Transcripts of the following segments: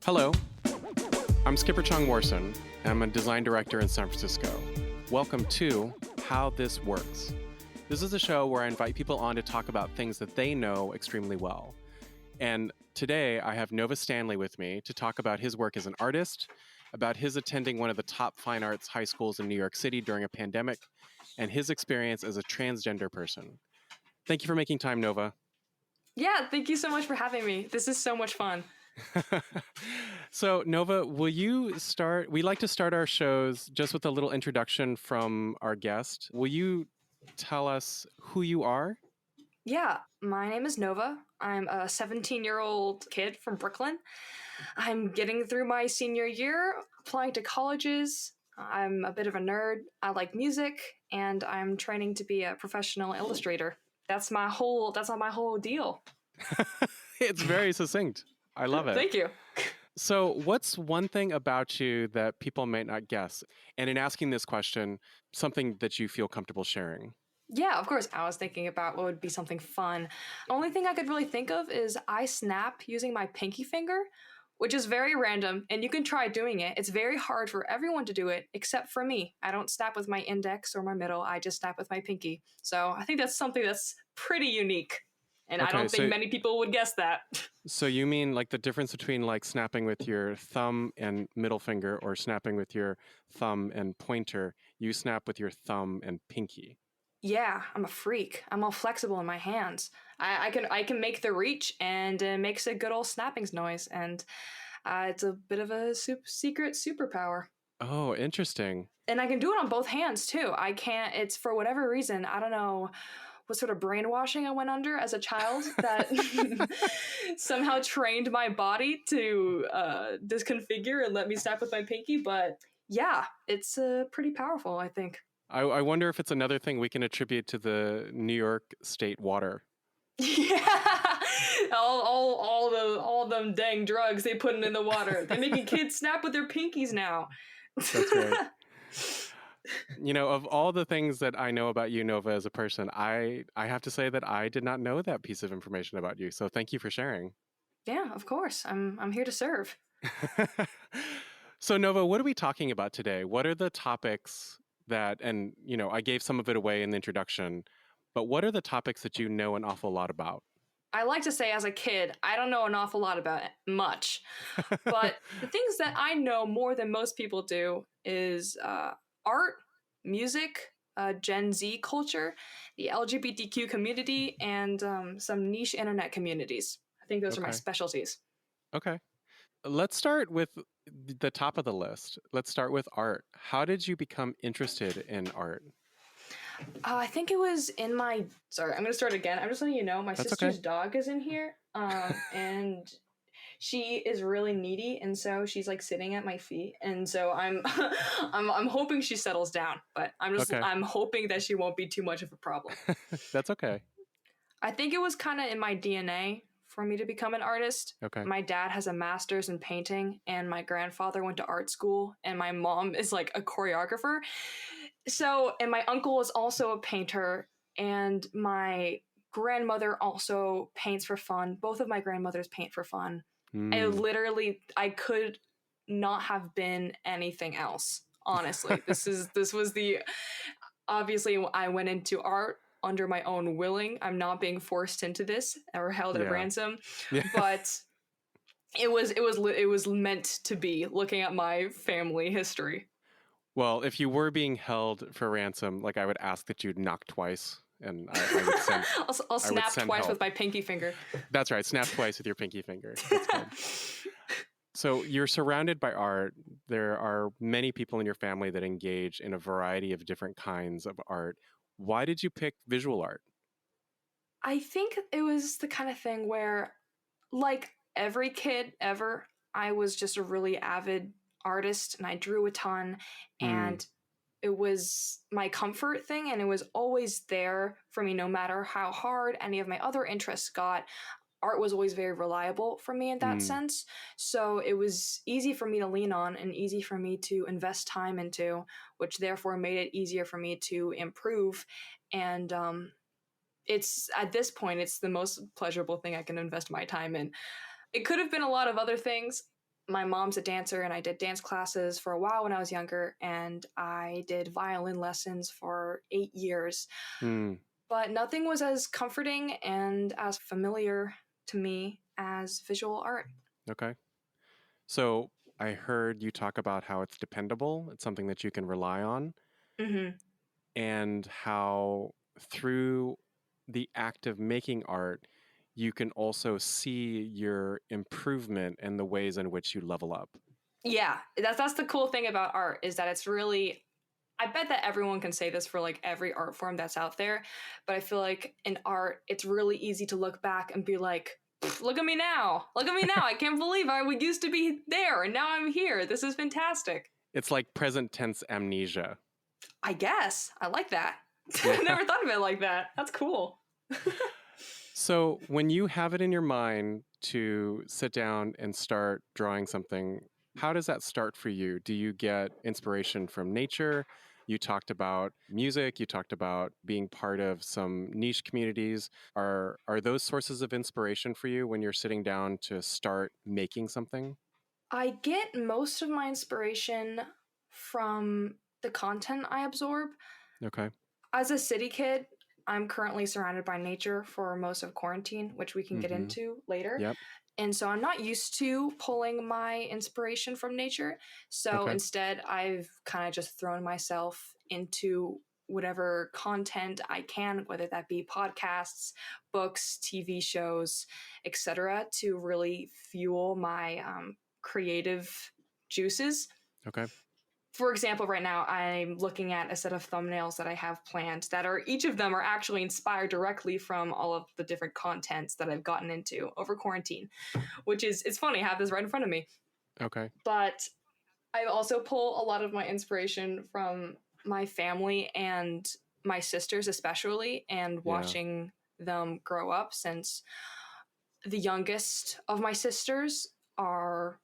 Hello, I'm Skipper Chung Warson, and I'm a design director in San Francisco. Welcome to How This Works. This is a show where I invite people on to talk about things that they know extremely well. And today I have Nova Stanley with me to talk about his work as an artist, about his attending one of the top fine arts high schools in New York City during a pandemic, and his experience as a transgender person. Thank you for making time, Nova. Yeah, thank you so much for having me. This is so much fun. So, Nova, will you start? We like to start our shows just with a little introduction from our guest. Will you tell us who you are? Yeah, my name is Nova. I'm a 17-year-old kid from Brooklyn. I'm getting through my senior year, applying to colleges. I'm a bit of a nerd. I like music, and I'm training to be a professional illustrator. That's my whole deal. It's very succinct. I love it. Thank you. So, what's one thing about you that people might not guess? And in asking this question, something that you feel comfortable sharing? Yeah, of course. I was thinking about what would be something fun. Only thing I could really think of is I snap using my pinky finger, which is very random, and you can try doing it. It's very hard for everyone to do it, except for me. I don't snap with my index or my middle. I just snap with my pinky. So I think that's something that's pretty unique. And I don't think many people would guess that. So you mean like the difference between like snapping with your thumb and middle finger or snapping with your thumb and pointer, you snap with your thumb and pinky. Yeah, I'm a freak. I'm all flexible in my hands. I can make the reach, and it makes a good old snapping noise, and it's a bit of a secret superpower. Oh, interesting. And I can do it on both hands too. I can't. It's for whatever reason. I don't know what sort of brainwashing I went under as a child that somehow trained my body to disconfigure and let me snap with my pinky. But yeah, it's pretty powerful, I think. I wonder if it's another thing we can attribute to the New York State water. Yeah, all them dang drugs they putting in the water. They're making kids snap with their pinkies now. That's right. You know, of all the things that I know about you, Nova, as a person, I have to say that I did not know that piece of information about you. So thank you for sharing. Yeah, of course. I'm here to serve. So Nova, what are we talking about today? What are the topics that, and you know, I gave some of it away in the introduction, but what are the topics that you know an awful lot about? I like to say as a kid, I don't know an awful lot about it, much. But the things that I know more than most people do is art, music, Gen Z culture, the LGBTQ community, and some niche internet communities. I think those are my specialties. Okay. Let's start with the top of the list. Let's start with art. How did you become interested in art? I think it was in my... Sorry, I'm going to start again. I'm just letting you know, my sister's dog is in here, and she is really needy, and so she's like sitting at my feet, and so I'm I'm hoping she settles down, but I'm hoping that she won't be too much of a problem. That's okay. I think it was kind of in my DNA for me to become an artist. Okay. My dad has a master's in painting, and my grandfather went to art school, and my mom is like a choreographer. So, and my uncle is also a painter, and my grandmother also paints for fun. Both of my grandmothers paint for fun. I could not have been anything else, honestly. This was the... Obviously, I went into art under my own willing. I'm not being forced into this or held at ransom, but it was meant to be, looking at my family history. Well, if you were being held for ransom, like I would ask that you knock twice, and I would send. I'll snap twice help. With my pinky finger. That's right. Snap twice with your pinky finger. That's good. So you're surrounded by art. There are many people in your family that engage in a variety of different kinds of art. Why did you pick visual art? I think it was the kind of thing where, like every kid ever, I was just a really avid artist, and I drew a ton, and it was my comfort thing, and it was always there for me no matter how hard any of my other interests got. Art was always very reliable for me in that sense. So it was easy for me to lean on and easy for me to invest time into, which therefore made it easier for me to improve. And it's at this point, it's the most pleasurable thing I can invest my time in. It could have been a lot of other things. my mom's a dancer, and I did dance classes for a while when I was younger, and I did violin lessons for 8 years. Mm, But nothing was as comforting and as familiar to me as visual art. okay. So I heard you talk about how it's dependable. It's something that you can rely on, Hmm. and how through the act of making art, you can also see your improvement and the ways in which you level up. Yeah, that's the cool thing about art is that it's really. I bet that everyone can say this for like every art form that's out there, but I feel like in art, it's really easy to look back and be like, look at me now. Look at me now. I can't believe I used to be there and now I'm here. This is fantastic. It's like present tense amnesia. I guess. I like that. I Yeah. never thought of it like that. That's cool. So when you have it in your mind to sit down and start drawing something, how does that start for you? Do you get inspiration from nature? You talked about music, you talked about being part of some niche communities. Are those sources of inspiration for you when you're sitting down to start making something? I get most of my inspiration from the content I absorb. Okay. As a city kid, I'm currently surrounded by nature for most of quarantine, which we can get Mhm. into later. Yep. And so I'm not used to pulling my inspiration from nature. So Okay. instead, I've kind of just thrown myself into whatever content I can, whether that be podcasts, books, TV shows, etc., to really fuel my creative juices. Okay. For example, right now I'm looking at a set of thumbnails that I have planned that are each of them are actually inspired directly from all of the different contents that I've gotten into over quarantine, which is it's funny, I have this right in front of me. Okay. But I also pull a lot of my inspiration from my family and my sisters especially and Yeah. watching them grow up since the youngest of my sisters are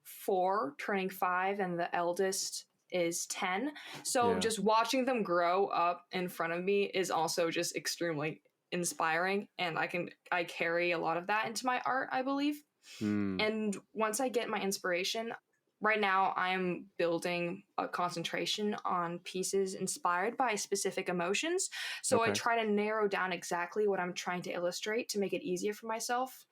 4 turning 5 and the eldest is 10, so Yeah. just watching them grow up in front of me is also just extremely inspiring, and I carry a lot of that into my art, I believe. Hmm. And once I get my inspiration, right now I'm building a concentration on pieces inspired by specific emotions. So I Okay. try to narrow down exactly what I'm trying to illustrate to make it easier for myself.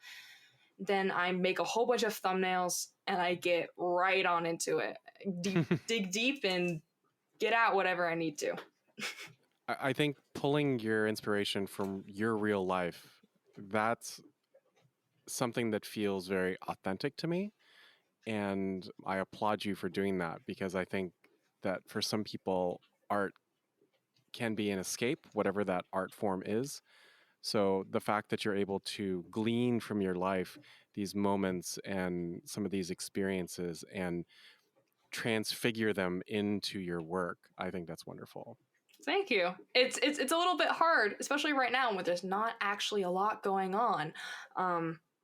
Then I make a whole bunch of thumbnails and I get right on into it. Dig deep and get out whatever I need to. I think pulling your inspiration from your real life, that's something that feels very authentic to me. And I applaud you for doing that because I think that for some people, art can be an escape, whatever that art form is. So the fact that you're able to glean from your life these moments and some of these experiences and transfigure them into your work, I think that's wonderful. Thank you. It's a little bit hard, especially right now when there's not actually a lot going on.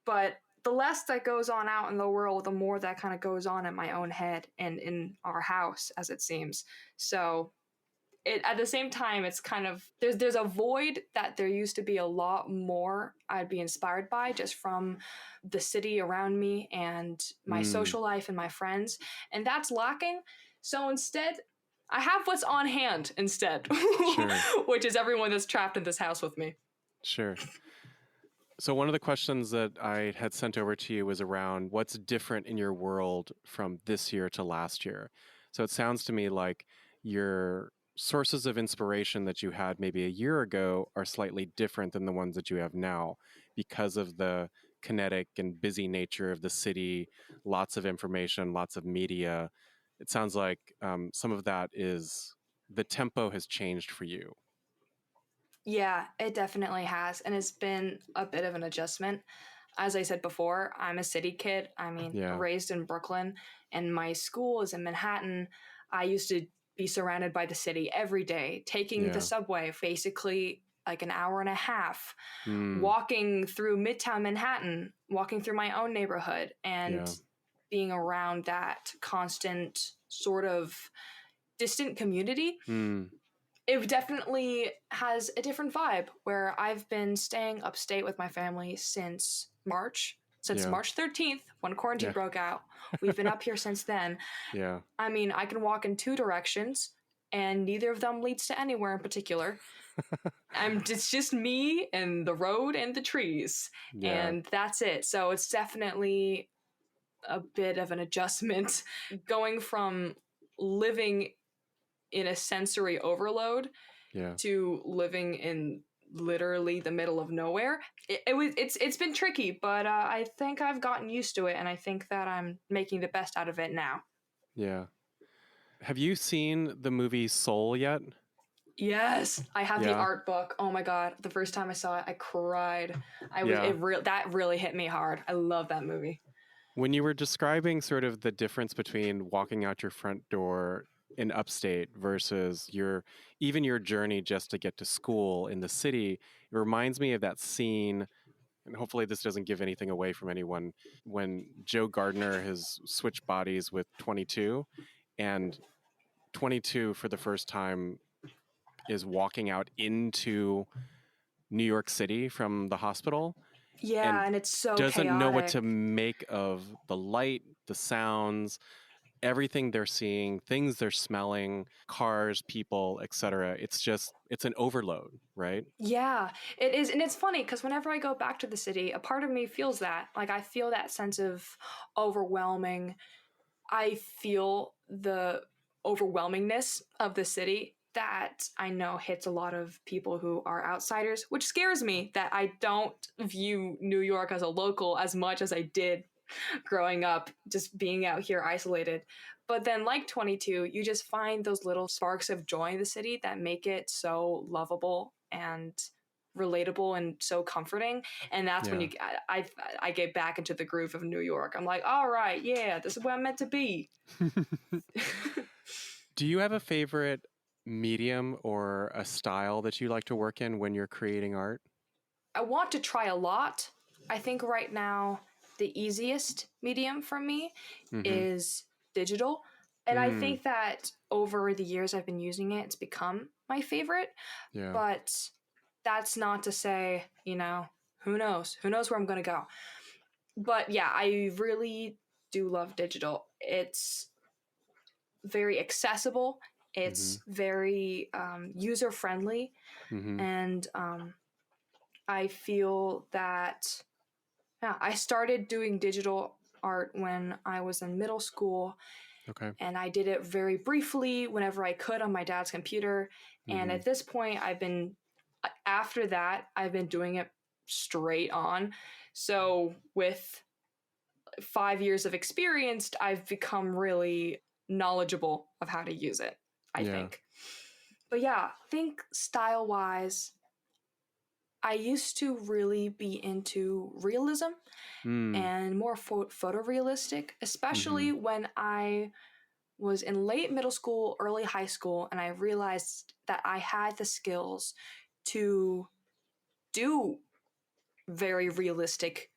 But the less that goes on out in the world, the more that kind of goes on in my own head and in our house, as it seems. So it at the same time, it's kind of there's a void that there used to be a lot more I'd be inspired by just from the city around me and my Mm, social life and my friends, and that's lacking. So instead, I have what's on hand instead, sure, which is everyone that's trapped in this house with me. sure. So one of the questions that I had sent over to you was around what's different in your world from this year to last year. So it sounds to me like your sources of inspiration that you had maybe a year ago are slightly different than the ones that you have now because of the kinetic and busy nature of the city, lots of information, lots of media. It sounds like some of that is the tempo has changed for you. Yeah, it definitely has, and it's been a bit of an adjustment. As I said before, I'm a city kid. I mean, Yeah, raised in Brooklyn, and my school is in Manhattan. I used to be surrounded by the city every day, taking the yeah, subway basically like an hour and a half, mm, walking through Midtown Manhattan, walking through my own neighborhood, and yeah, being around that constant sort of distant community. mm, It definitely has a different vibe where I've been staying upstate with my family since March. since Yeah. March 13th, when quarantine Yeah. broke out. We've been up here since then. Yeah. I mean, I can walk in two directions, and neither of them leads to anywhere in particular. It's just me and the road and the trees, Yeah. and that's it. So it's definitely a bit of an adjustment going from living in a sensory overload Yeah. to living in literally the middle of nowhere. It's been tricky, but I think I've gotten used to it, and I think that I'm making the best out of it now. Yeah. Have you seen the movie Soul yet? Yes, I have the Yeah. art book. Oh my god, the first time I saw it, I cried. Yeah. That really hit me hard. I love that movie. When you were describing sort of the difference between walking out your front door in upstate versus even your journey just to get to school in the city, it reminds me of that scene, and hopefully this doesn't give anything away from anyone, when Joe Gardner has switched bodies with 22, and 22 for the first time is walking out into New York City from the hospital Yeah, and and it's so doesn't know what chaotic. to make of the light, the sounds, everything they're seeing, things they're smelling, cars, people, etc. It's an overload, right? Yeah, it is. And it's funny because whenever I go back to the city, a part of me feels that. Like, I feel that sense of overwhelming. I feel the overwhelmingness of the city that I know hits a lot of people who are outsiders, which scares me that I don't view New York as a local as much as I did growing up, just being out here isolated. But then, like 22, you just find those little sparks of joy in the city that make it so lovable and relatable and so comforting. And that's when Yeah. I get back into the groove of New York. I'm like, all right, yeah, this is where I'm meant to be. Do you have a favorite medium or a style that you like to work in when you're creating art? I want to try a lot. I think right now the easiest medium for me Mm-hmm. is digital. And I Mm, think that over the years I've been using it, it's become my favorite. yeah. But that's not to say, who knows? Who knows where I'm going to go? But yeah, I really do love digital. It's very accessible, Mm-hmm. it's very user friendly. Mm-hmm. And I feel that, yeah, I started doing digital art when I was in middle school, Okay. and I did it very briefly whenever I could on my dad's computer. And Mm-hmm. at this point, after that, I've been doing it straight on. So with 5 years of experience, I've become really knowledgeable of how to use it, I Yeah. think. But yeah, think style wise, I used to really be into realism Mm. and more photorealistic, Mm-hmm. especially when I was in late middle school, early high school, and I realized that I had the skills to do very realistic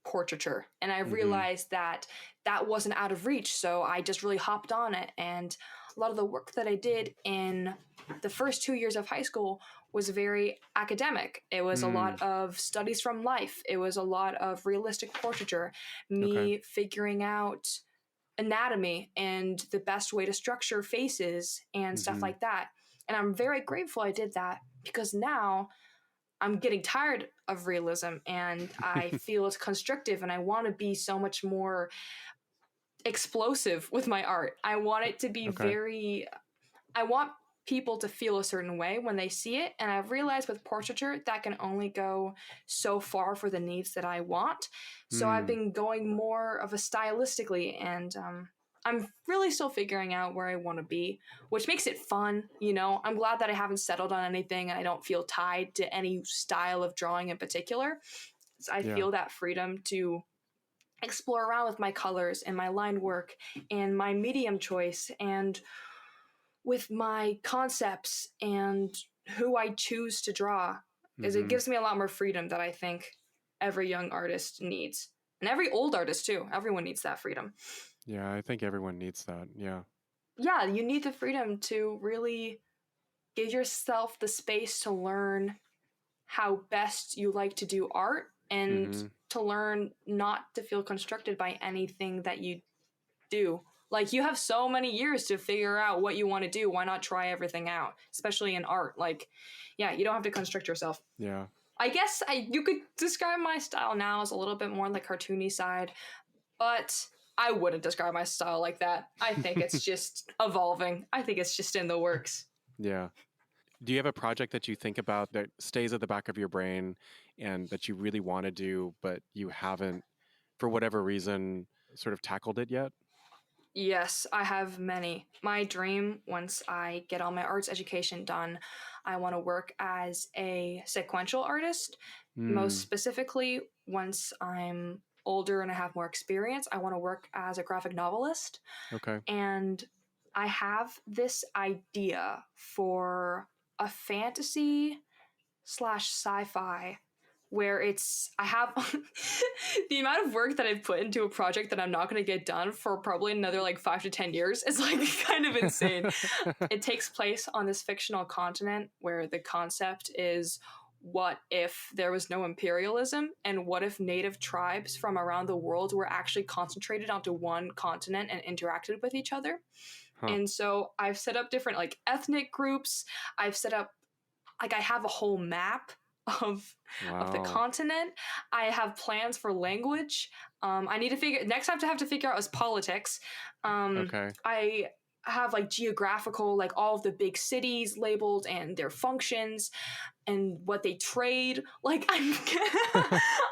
portraiture. And I Mm-hmm. realized that that wasn't out of reach, so I just really hopped on it. And a lot of the work that I did in the first 2 years of high school was very academic. It was a Mm. lot of studies from life, it was a lot of realistic portraiture, Okay. me figuring out anatomy and the best way to structure faces and stuff Mm-hmm. like that. And I'm very grateful I did that because now I'm getting tired of realism and I feel it's constrictive and I want to be so much more explosive with my art. I want it to be Okay. I want people to feel a certain way when they see it. And I've realized with portraiture that can only go so far for the needs that I want. So I've Mm. been going more of a stylistically, and I'm really still figuring out where I want to be, which makes it fun. I'm glad that I haven't settled on anything and I don't feel tied to any style of drawing in particular. So I Yeah. feel that freedom to explore around with my colors and my line work and my medium choice and with my concepts and who I choose to draw, is it Mm-hmm. gives me a lot more freedom that I think every young artist needs. And every old artist too. Everyone needs that freedom. Yeah, I think everyone needs that. Yeah. Yeah, you need the freedom to really give yourself the space to learn how best you like to do art and Mm-hmm. to learn not to feel constricted by anything that you do. Like, you have so many years to figure out what you want to do. Why not try everything out, especially in art? Like, yeah, you don't have to constrict yourself. Yeah. I guess you could describe my style now as a little bit more like cartoony side, but I wouldn't describe my style like that. I think it's just evolving. I think it's just in the works. Yeah. Do you have a project that you think about that stays at the back of your brain and that you really want to do, but you haven't, for whatever reason, sort of tackled it yet? Yes, I have many. My dream, once I get all my arts education done, I want to work as a sequential artist. Most Mm, specifically, once I'm older and I have more experience, I want to work as a graphic novelist. okay. And I have this idea for a fantasy slash sci-fi where I have the amount of work that I've put into a project that I'm not going to get done for probably another like 5 to 10 years is like kind of insane. It takes place on this fictional continent where the concept is, what if there was no imperialism, and what if native tribes from around the world were actually concentrated onto one continent and interacted with each other. Huh. And so I've set up different like ethnic groups. I've set up, like, I have a whole map of the Wow. continent. I have plans for language. I need to figure next. I have to figure out is politics. Okay. I have like geographical, like all of the big cities labeled and their functions and what they trade. Like,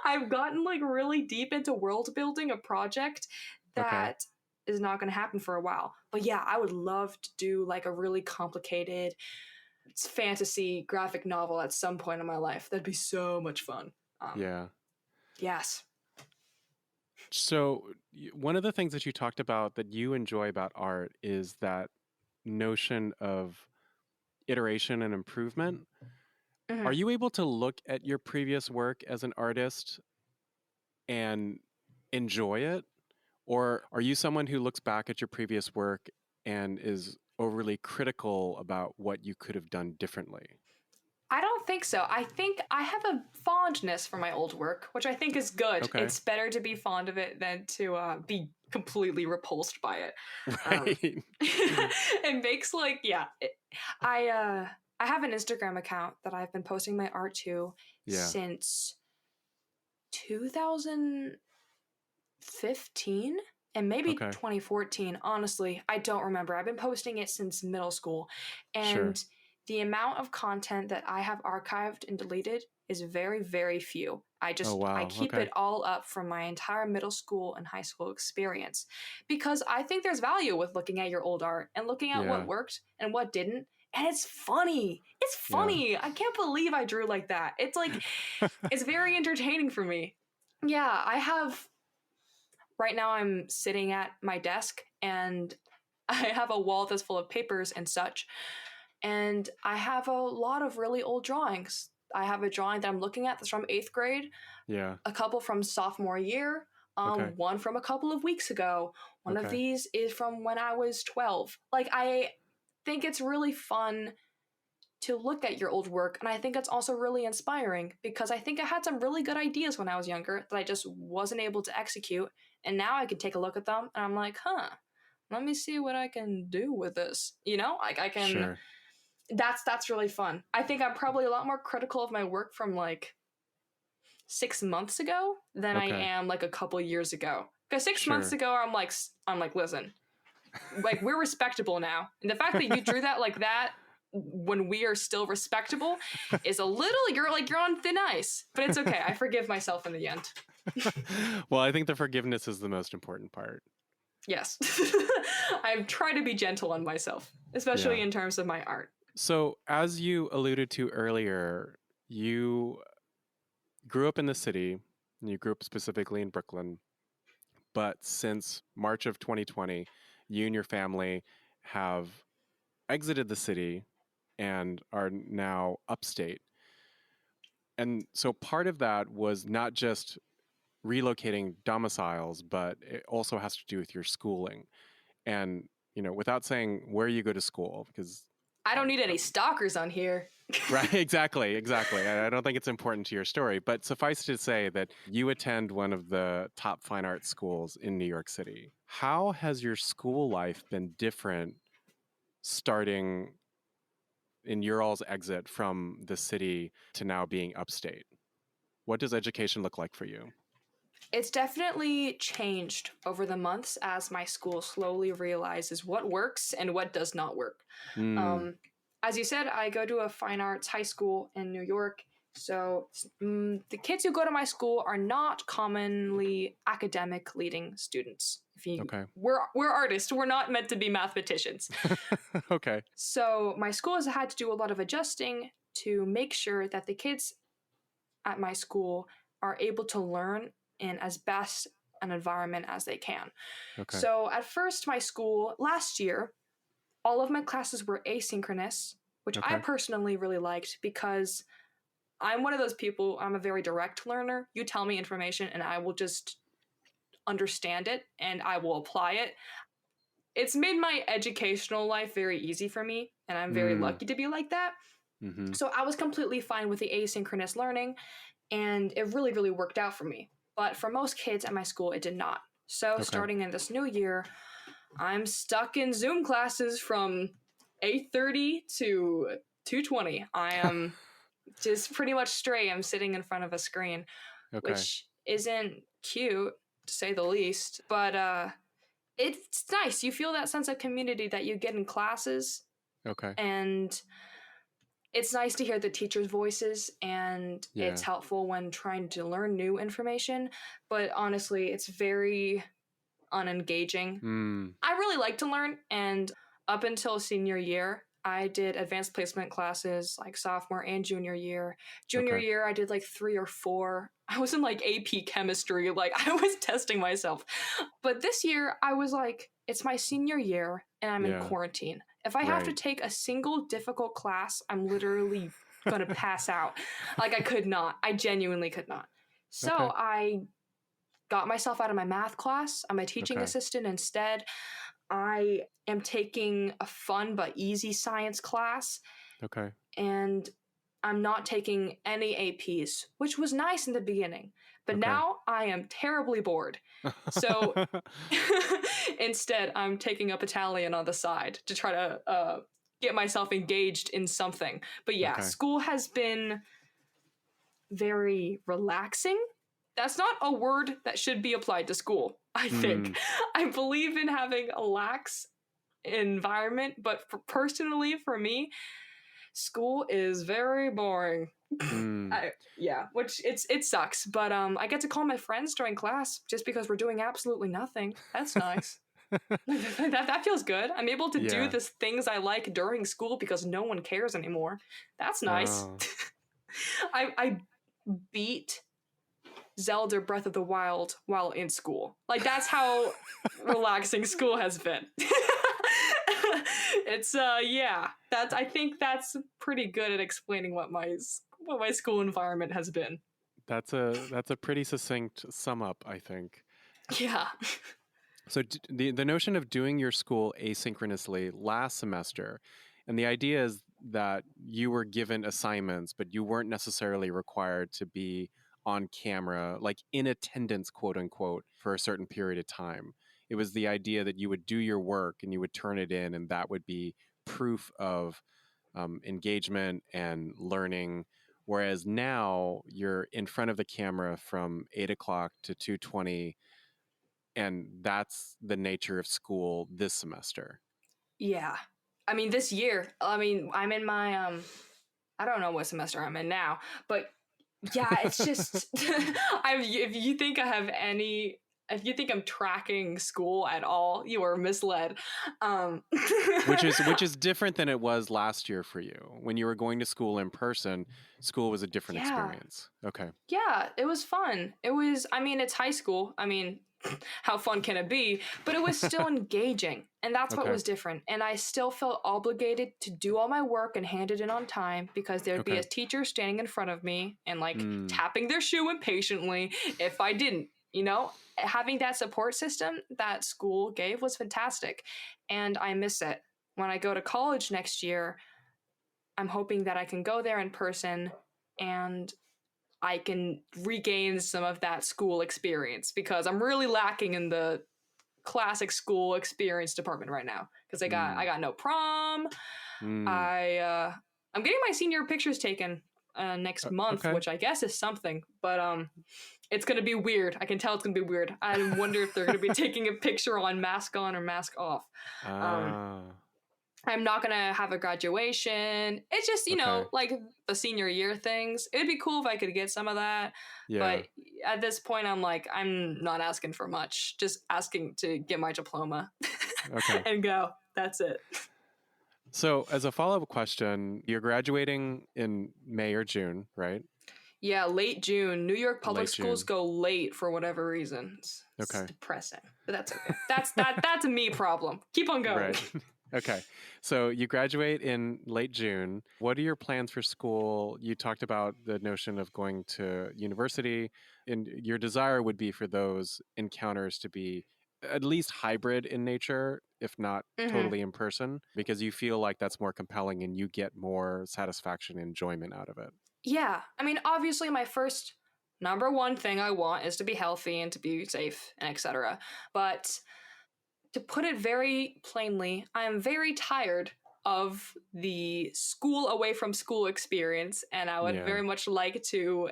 I've gotten like really deep into world building a project Okay. that is not going to happen for a while. But yeah, I would love to do like a really complicated fantasy graphic novel at some point in my life. That'd be so much fun. Yeah. Yes. So, one of the things that you talked about that you enjoy about art is that notion of iteration and improvement. Are Mhm. you able to look at your previous work as an artist and enjoy it? Or are you someone who looks back at your previous work and is overly critical about what you could have done differently? I don't think so. I think I have a fondness for my old work, which I think is good. Okay. It's better to be fond of it than to be completely repulsed by it. Um, Right. it makes like, yeah. I have an Instagram account that I've been posting my art to Yeah. since 2015 and maybe Okay. 2014. Honestly, I don't remember. I've been posting it since middle school, Sure. and the amount of content that I have archived and deleted is very, very few. Oh, I wow. keep Okay. it all up from my entire middle school and high school experience because I think there's value with looking at your old art and looking at what Yeah. worked and what didn't. And it's funny. It's Yeah. funny. I can't believe I drew like that. It's like, it's very entertaining for me. Yeah, I have, right now I'm sitting at my desk and I have a wall that's full of papers and such. And I have a lot of really old drawings. I have a drawing that I'm looking at that's from 8th grade, Yeah. a couple from sophomore year, Okay. one from a couple of weeks ago. One of Okay. these is from when I was 12. Like, I think it's really fun to look at your old work, and I think it's also really inspiring because I think I had some really good ideas when I was younger that I just wasn't able to execute, and now I can take a look at them and I'm like, huh, let me see what I can do with this. Like, I can. Sure. That's really fun. I think I'm probably a lot more critical of my work from like 6 months ago than I Okay. am like a couple years ago. Because 6 months Sure. ago, I'm like, listen, like, we're respectable now, and the fact that you drew that like that when we are still respectable is a little, you're on thin ice, but it's okay. I forgive myself in the end. Well, I think the forgiveness is the most important part. Yes. I've tried to be gentle on myself, Yeah. especially in terms of my art. So, as you alluded to earlier, you grew up in the city, and you grew up specifically in Brooklyn. But since March of 2020, you and your family have exited the city and are now upstate. And so part of that was not just relocating domiciles, but it also has to do with your schooling. And, without saying where you go to school, because I don't need any stalkers on here. Right, exactly. I don't think it's important to your story, but suffice to say that you attend one of the top fine arts schools in New York City. How has your school life been different starting in your all's exit from the city to now being upstate? What does education look like for you? It's definitely changed over the months as my school slowly realizes what works and what does not work. Mm, Um, as you said, I go to a fine arts high school in New York. So the kids who go to my school are not commonly academic leading students. If you okay. we're artists, we're not meant to be mathematicians. Okay. So my school has had to do a lot of adjusting to make sure that the kids at my school are able to learn in as best an environment as they can. Okay. So at first, my school last year, all of my classes were asynchronous, which I Okay. personally really liked because I'm one of those people, I'm a very direct learner. You tell me information and I will just understand it and I will apply it. It's made my educational life very easy for me, and I'm very Mm, lucky to be like that. mm-hmm. So I was completely fine with the asynchronous learning, and it really, really worked out for me. But for most kids at my school, it did not. So Okay. starting in this new year, I'm stuck in Zoom classes from 8:30 to 2:20. I am just pretty much straight. I'm sitting in front of a screen, Okay. which isn't cute to say the least, but it's nice. You feel that sense of community that you get in classes, Okay. and it's nice to hear the teachers' voices, and it's Yeah. helpful when trying to learn new information. But honestly, it's very unengaging. Mm, I really like to learn, and up until senior year, I did advanced placement classes like sophomore and junior year. Junior okay. year, I did like 3 or 4. I was in like AP chemistry, like I was testing myself. But this year, I was like, it's my senior year and I'm in Yeah. quarantine. If I have to Right. take a single difficult class, I'm literally gonna pass out. Like I could not. I genuinely could not. So Okay. I got myself out of my math class. I'm a teaching Okay. assistant instead. I am taking a fun but easy science class, Okay. and I'm not taking any APs, which was nice in the beginning. But Okay. now I am terribly bored. So instead, I'm taking up Italian on the side to try to get myself engaged in something. But yeah, Okay. school has been very relaxing. That's not a word that should be applied to school, I think. Mm, I believe in having a lax environment, but personally, for me, school is very boring. mm. Which it sucks, but I get to call my friends during class just because we're doing absolutely nothing. That's nice. that feels good. I'm able to do Yeah. the things I like during school because no one cares anymore. That's nice. Oh. I beat Zelda Breath of the Wild while in school. Like that's how relaxing school has been. It's yeah, that's I think that's pretty good at explaining what my school environment has been. That's a pretty succinct sum up, I think. Yeah. So the notion of doing your school asynchronously last semester, and the idea is that you were given assignments, but you weren't necessarily required to be on camera, like in attendance, quote unquote, for a certain period of time. It was the idea that you would do your work and you would turn it in, and that would be proof of engagement and learning. Whereas now you're in front of the camera from 8 o'clock to 2:20, and that's the nature of school this semester. Yeah. I mean this year, I mean I'm in my I don't know what semester I'm in now, but yeah, it's just if you think I have any if you think I'm tracking school at all, you are misled. Um which is different than it was last year for you. When you were going to school in person, school was a different yeah. experience. Okay. Yeah, it was fun. It was, I mean, it's high school. I mean, how fun can it be? But it was still engaging. And that's what Okay. was different. And I still felt obligated to do all my work and hand it in on time because there'd be Okay. a teacher standing in front of me and like Mm, tapping their shoe impatiently if I didn't. You know, having that support system that school gave was fantastic. And I miss it. When I go to college next year, I'm hoping that I can go there in person and I can regain some of that school experience, because I'm really lacking in the classic school experience department right now, because I got no prom. Mm. I'm getting my senior pictures taken next month, Okay. which I guess is something, but it's gonna be weird. I can tell it's gonna be weird. I wonder if they're gonna be taking a picture on mask on or mask off. Um, Ah. I'm not gonna have a graduation. It's just, Okay. like the senior year things. It'd be cool if I could get some of that. Yeah. But at this point, I'm like, I'm not asking for much. Just asking to get my diploma Okay. and go. That's it. So, as a follow-up question, you're graduating in May or June, right? Yeah, late June. New York public Late schools June. go late for whatever reason. It's Okay. depressing, but that's okay. That's a me problem. Keep on going. Right. Okay. So you graduate in late June. What are your plans for school? You talked about the notion of going to university, and your desire would be for those encounters to be at least hybrid in nature, if not Hmm. totally in person, because you feel like that's more compelling and you get more satisfaction and enjoyment out of it. Yeah, I mean, obviously, my first number one thing I want is to be healthy and to be safe and etc. But to put it very plainly, I am very tired of the school away from school experience, and I would Yeah. very much like to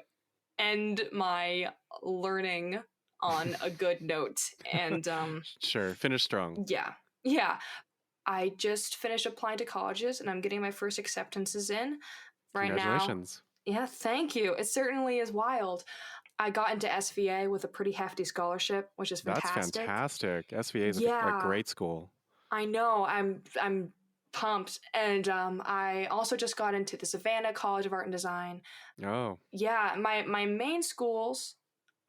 end my learning on a good note. And Sure. Finish strong. yeah, yeah. I just finished applying to colleges and I'm getting my first acceptances in right now. Congratulations. Yeah, thank you. It certainly is wild. I got into SVA with a pretty hefty scholarship, which is That's fantastic. fantastic. SVA is a Yeah, great school. I know. I'm pumped, and I also just got into the Savannah College of Art and Design. Oh. Yeah, my main schools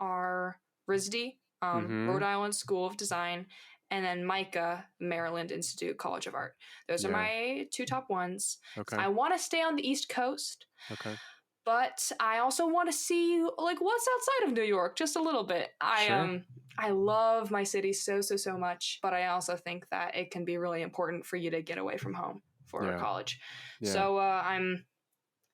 are RISD, Mm-hmm. Rhode Island School of Design, and then MICA, Maryland Institute College of Art. Those are Yeah. my two top ones. So Okay. I want to stay on the East Coast, Okay. but I also want to see like what's outside of New York just a little bit. Sure. I love my city so much, but I also think that it can be really important for you to get away from home for Yeah. college. Yeah. So I'm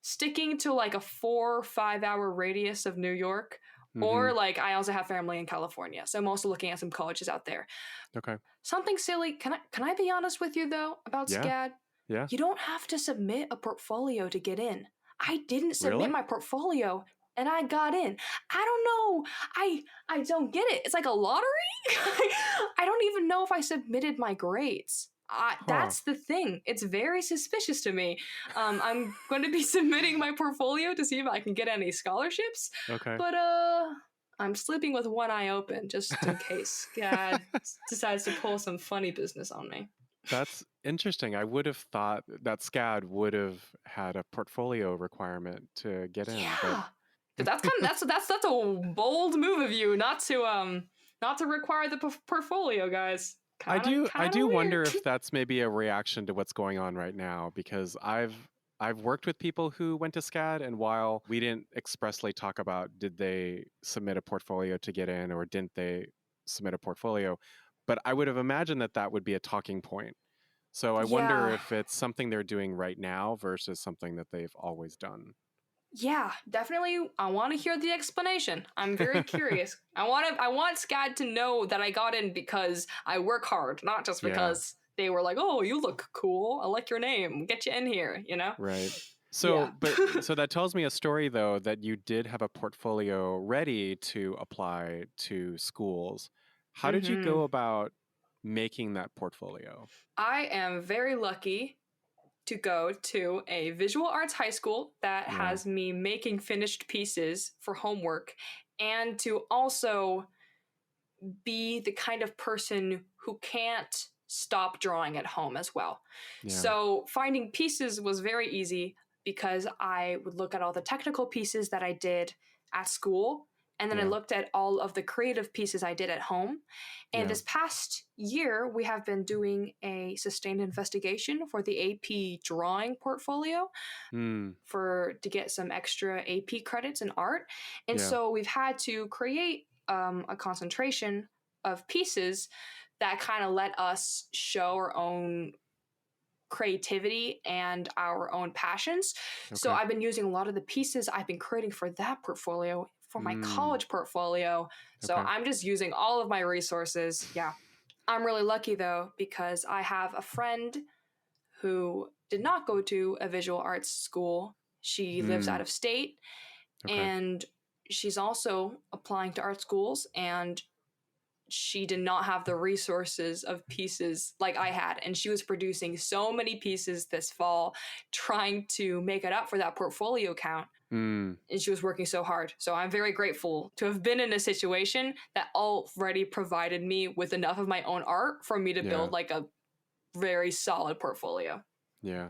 sticking to like a 4 or 5 hour radius of New York, Mm-hmm. or like I also have family in California, so I'm also looking at some colleges out there. Okay. Something silly. Can I be honest with you though about Yeah. SCAD? Yeah. You don't have to submit a portfolio to get in. I didn't submit Really? my portfolio and I got in. I don't know. I don't get it. It's like a lottery. I don't even know if I submitted my grades. Huh. That's the thing. It's very suspicious to me. I'm going to be submitting my portfolio to see if I can get any scholarships, Okay. but I'm sleeping with one eye open just in case God decides to pull some funny business on me. That's interesting. I would have thought that SCAD would have had a portfolio requirement to get in, but Yeah, but that's kind of that's a bold move of you not to require the portfolio, guys. I Kind of do weird. wonder if that's maybe a reaction to what's going on right now, because I've worked with people who went to SCAD, and while we didn't expressly talk about did they submit a portfolio to get in or didn't they submit a portfolio, but I would have imagined that that would be a talking point. So I wonder Yeah, if it's something they're doing right now versus something that they've always done. yeah, definitely. I want to hear the explanation. I'm very curious. I want SCAD to know that I got in because I work hard, not just Yeah, because they were like, "Oh, you look cool. I like your name. Get you in here." right. Yeah. So that tells me a story though that you did have a portfolio ready to apply to schools. How did you Hmm. go about making that portfolio? I am very lucky to go to a visual arts high school that Yeah. has me making finished pieces for homework, and to also be the kind of person who can't stop drawing at home as well. Yeah. So finding pieces was very easy because I would look at all the technical pieces that I did at school, and then I Yeah. looked at all of the creative pieces I did at home. And Yeah. this past year, we have been doing a sustained investigation for the AP drawing portfolio Hmm. to get some extra AP credits in art. And Yeah. so we've had to create a concentration of pieces that kind of let us show our own creativity and our own passions. So Okay. I've been using a lot of the pieces I've been creating for that portfolio for my Mm, college portfolio. So okay. I'm just using all of my resources. Yeah. I'm really lucky though, because I have a friend who did not go to a visual arts school. She lives out Mm, of state, okay. and she's also applying to art schools, and she did not have the resources of pieces like I had. And she was producing so many pieces this fall, trying to make it up for that portfolio count. Mm, And she was working so hard. So I'm very grateful to have been in a situation that already provided me with enough of my own art for me to yeah. build like a very solid portfolio. Yeah.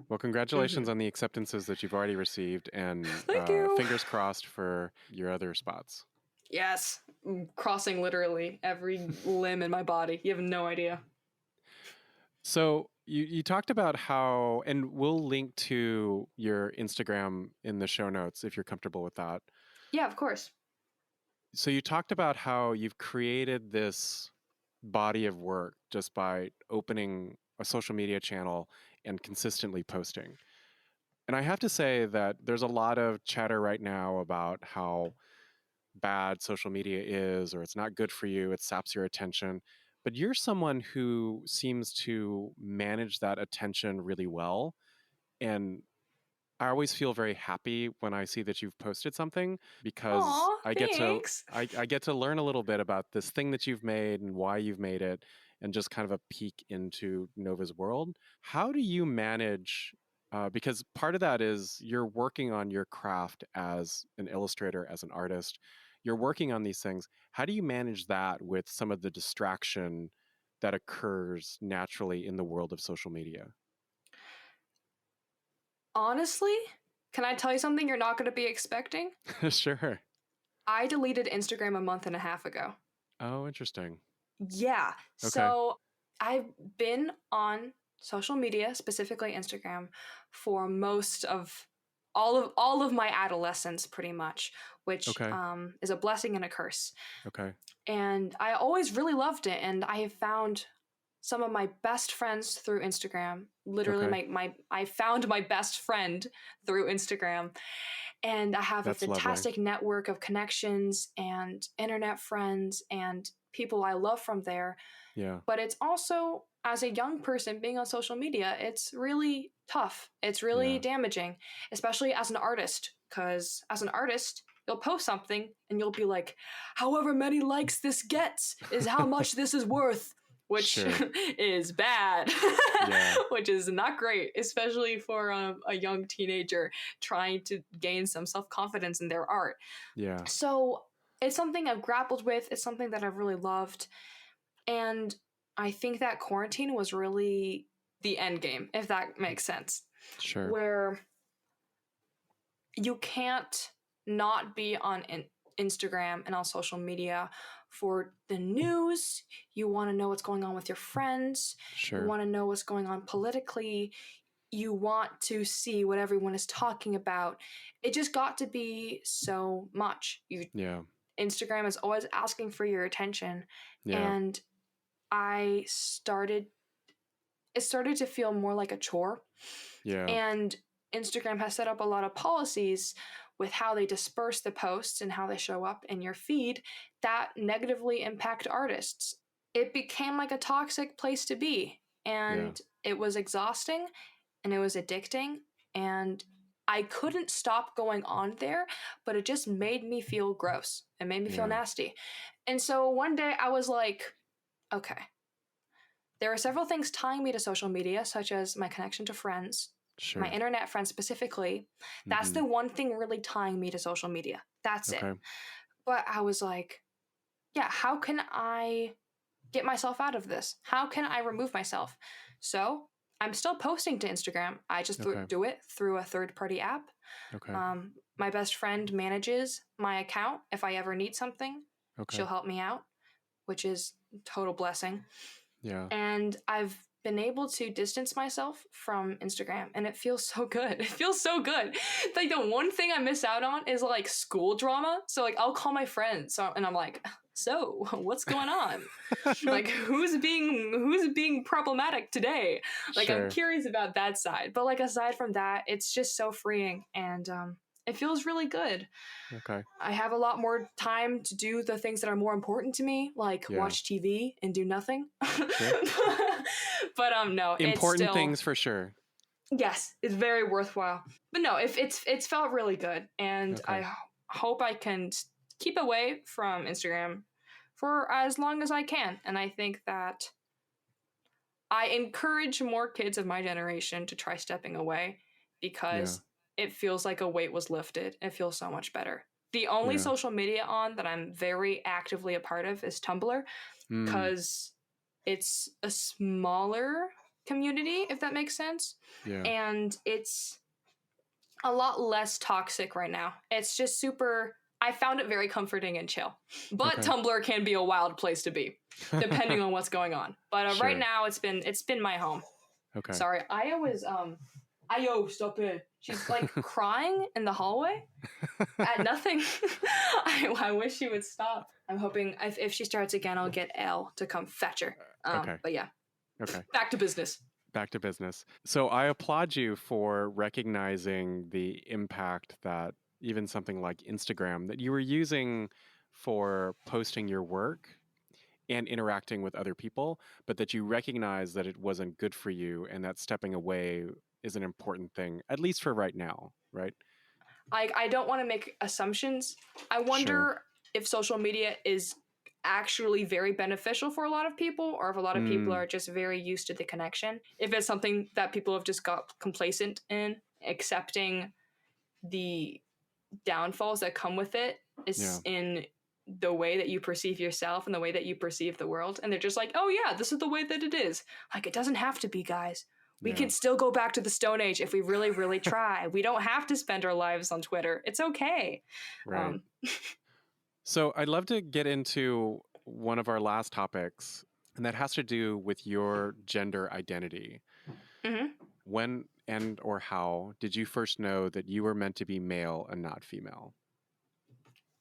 Well, congratulations Mm-hmm. on the acceptances that you've already received, and Thank you. fingers crossed for your other spots. Yes, I'm crossing literally every limb in my body. You have no idea. So you talked about how, and we'll link to your Instagram in the show notes if you're comfortable with that. Yeah, of course. So you talked about how you've created this body of work just by opening a social media channel and consistently posting. And I have to say that there's a lot of chatter right now about how bad social media is, or it's not good for you, it saps your attention. But you're someone who seems to manage that attention really well. And I always feel very happy when I see that you've posted something, because Aw, thanks. I get to learn a little bit about this thing that you've made and why you've made it, and just kind of a peek into Nova's world. How do you manage? Because part of that is you're working on your craft as an illustrator, as an artist. You're working on these things. How do you manage that with some of the distraction that occurs naturally in the world of social media? Honestly, can I tell you something you're not going to be expecting? Sure. I deleted Instagram a month and a half ago. Oh, interesting. Yeah. Okay. So I've been on social media, specifically Instagram, for most of all of my adolescence, pretty much, which Okay. is a blessing and a curse. Okay. And I always really loved it, and I have found some of my best friends through Instagram. Literally, Okay. my I found my best friend through Instagram, and I have a That's lovely. fantastic network of connections and internet friends and people I love from there. Yeah. But it's also, as a young person being on social media, it's really tough. It's really Yeah. damaging, especially as an artist, because as an artist, you'll post something and you'll be like, however many likes this gets is how much this is worth, which Sure. is bad, Yeah. which is not great, especially for a young teenager trying to gain some self confidence in their art. Yeah. So it's something I've grappled with. It's something that I've really loved. And I think that quarantine was really the end game, if that makes sense, Sure. where you can't not be on Instagram and on social media for the news. You want to know what's going on with your friends. You Sure. want to know what's going on politically. You want to see what everyone is talking about. It just got to be so much. Yeah. Instagram is always asking for your attention. Yeah. And it started to feel more like a chore. Yeah. And Instagram has set up a lot of policies with how they disperse the posts and how they show up in your feed that negatively impact artists. It became like a toxic place to be, Yeah. and it was exhausting and it was addicting, and I couldn't stop going on there, but it just made me feel gross. It made me feel Yeah. nasty. And so one day I was like, okay, there are several things tying me to social media, such as my connection to friends, my Sure. internet friends specifically. That's Mm-hmm. the one thing really tying me to social media. That's it. Okay. But I was like, yeah, how can I get myself out of this? How can I remove myself? So I'm still posting to Instagram. I just Okay. do it through a third party app. Okay. My best friend manages my account. If I ever need something, Okay. she'll help me out, which is a total blessing. Yeah. And I've been able to distance myself from Instagram, and it feels so good. It feels so good. Like, the one thing I miss out on is like school drama. So like I'll call my friends and I'm like, so what's going on? Like, who's being problematic today? Like, Sure. I'm curious about that side. But like, aside from that, it's just so freeing, and it feels really good. Okay. I have a lot more time to do the things that are more important to me, like Yeah. watch TV and do nothing. Sure. But no, it's Important still, things for sure. yes, it's very worthwhile. But no, if it's felt really good, and Okay. I hope I can keep away from Instagram for as long as I can. And I think that I encourage more kids of my generation to try stepping away, because it feels like a weight was lifted. It feels so much better. The only Yeah. social media on that I'm very actively a part of is Tumblr, because it's a smaller community, if that makes sense. Yeah. And it's a lot less toxic right now. It's just super, I found it very comforting and chill. But Okay. Tumblr can be a wild place to be, depending on what's going on. But Sure. right now it's been my home. Okay. Sorry, Aya was Ayo, stop it. She's like crying in the hallway at nothing. I wish she would stop. I'm hoping if she starts again, I'll get Elle to come fetch her. Okay. But yeah, Okay. back to business. Back to business. So I applaud you for recognizing the impact that even something like Instagram that you were using for posting your work and interacting with other people, but that you recognize that it wasn't good for you and that stepping away is an important thing, at least for right now, right? I don't want to make assumptions. I wonder if social media is actually very beneficial for a lot of people, or if a lot of people are just very used to the connection. If it's something that people have just got complacent in, accepting the downfalls that come with it is in the way that you perceive yourself and the way that you perceive the world. And they're just like, oh yeah, this is the way that it is. Like, it doesn't have to be, guys. We can still go back to the Stone Age if we really, really try. We don't have to spend our lives on Twitter. It's okay. Right. So I'd love to get into one of our last topics, and that has to do with your gender identity. When and or how did you first know that you were meant to be male and not female?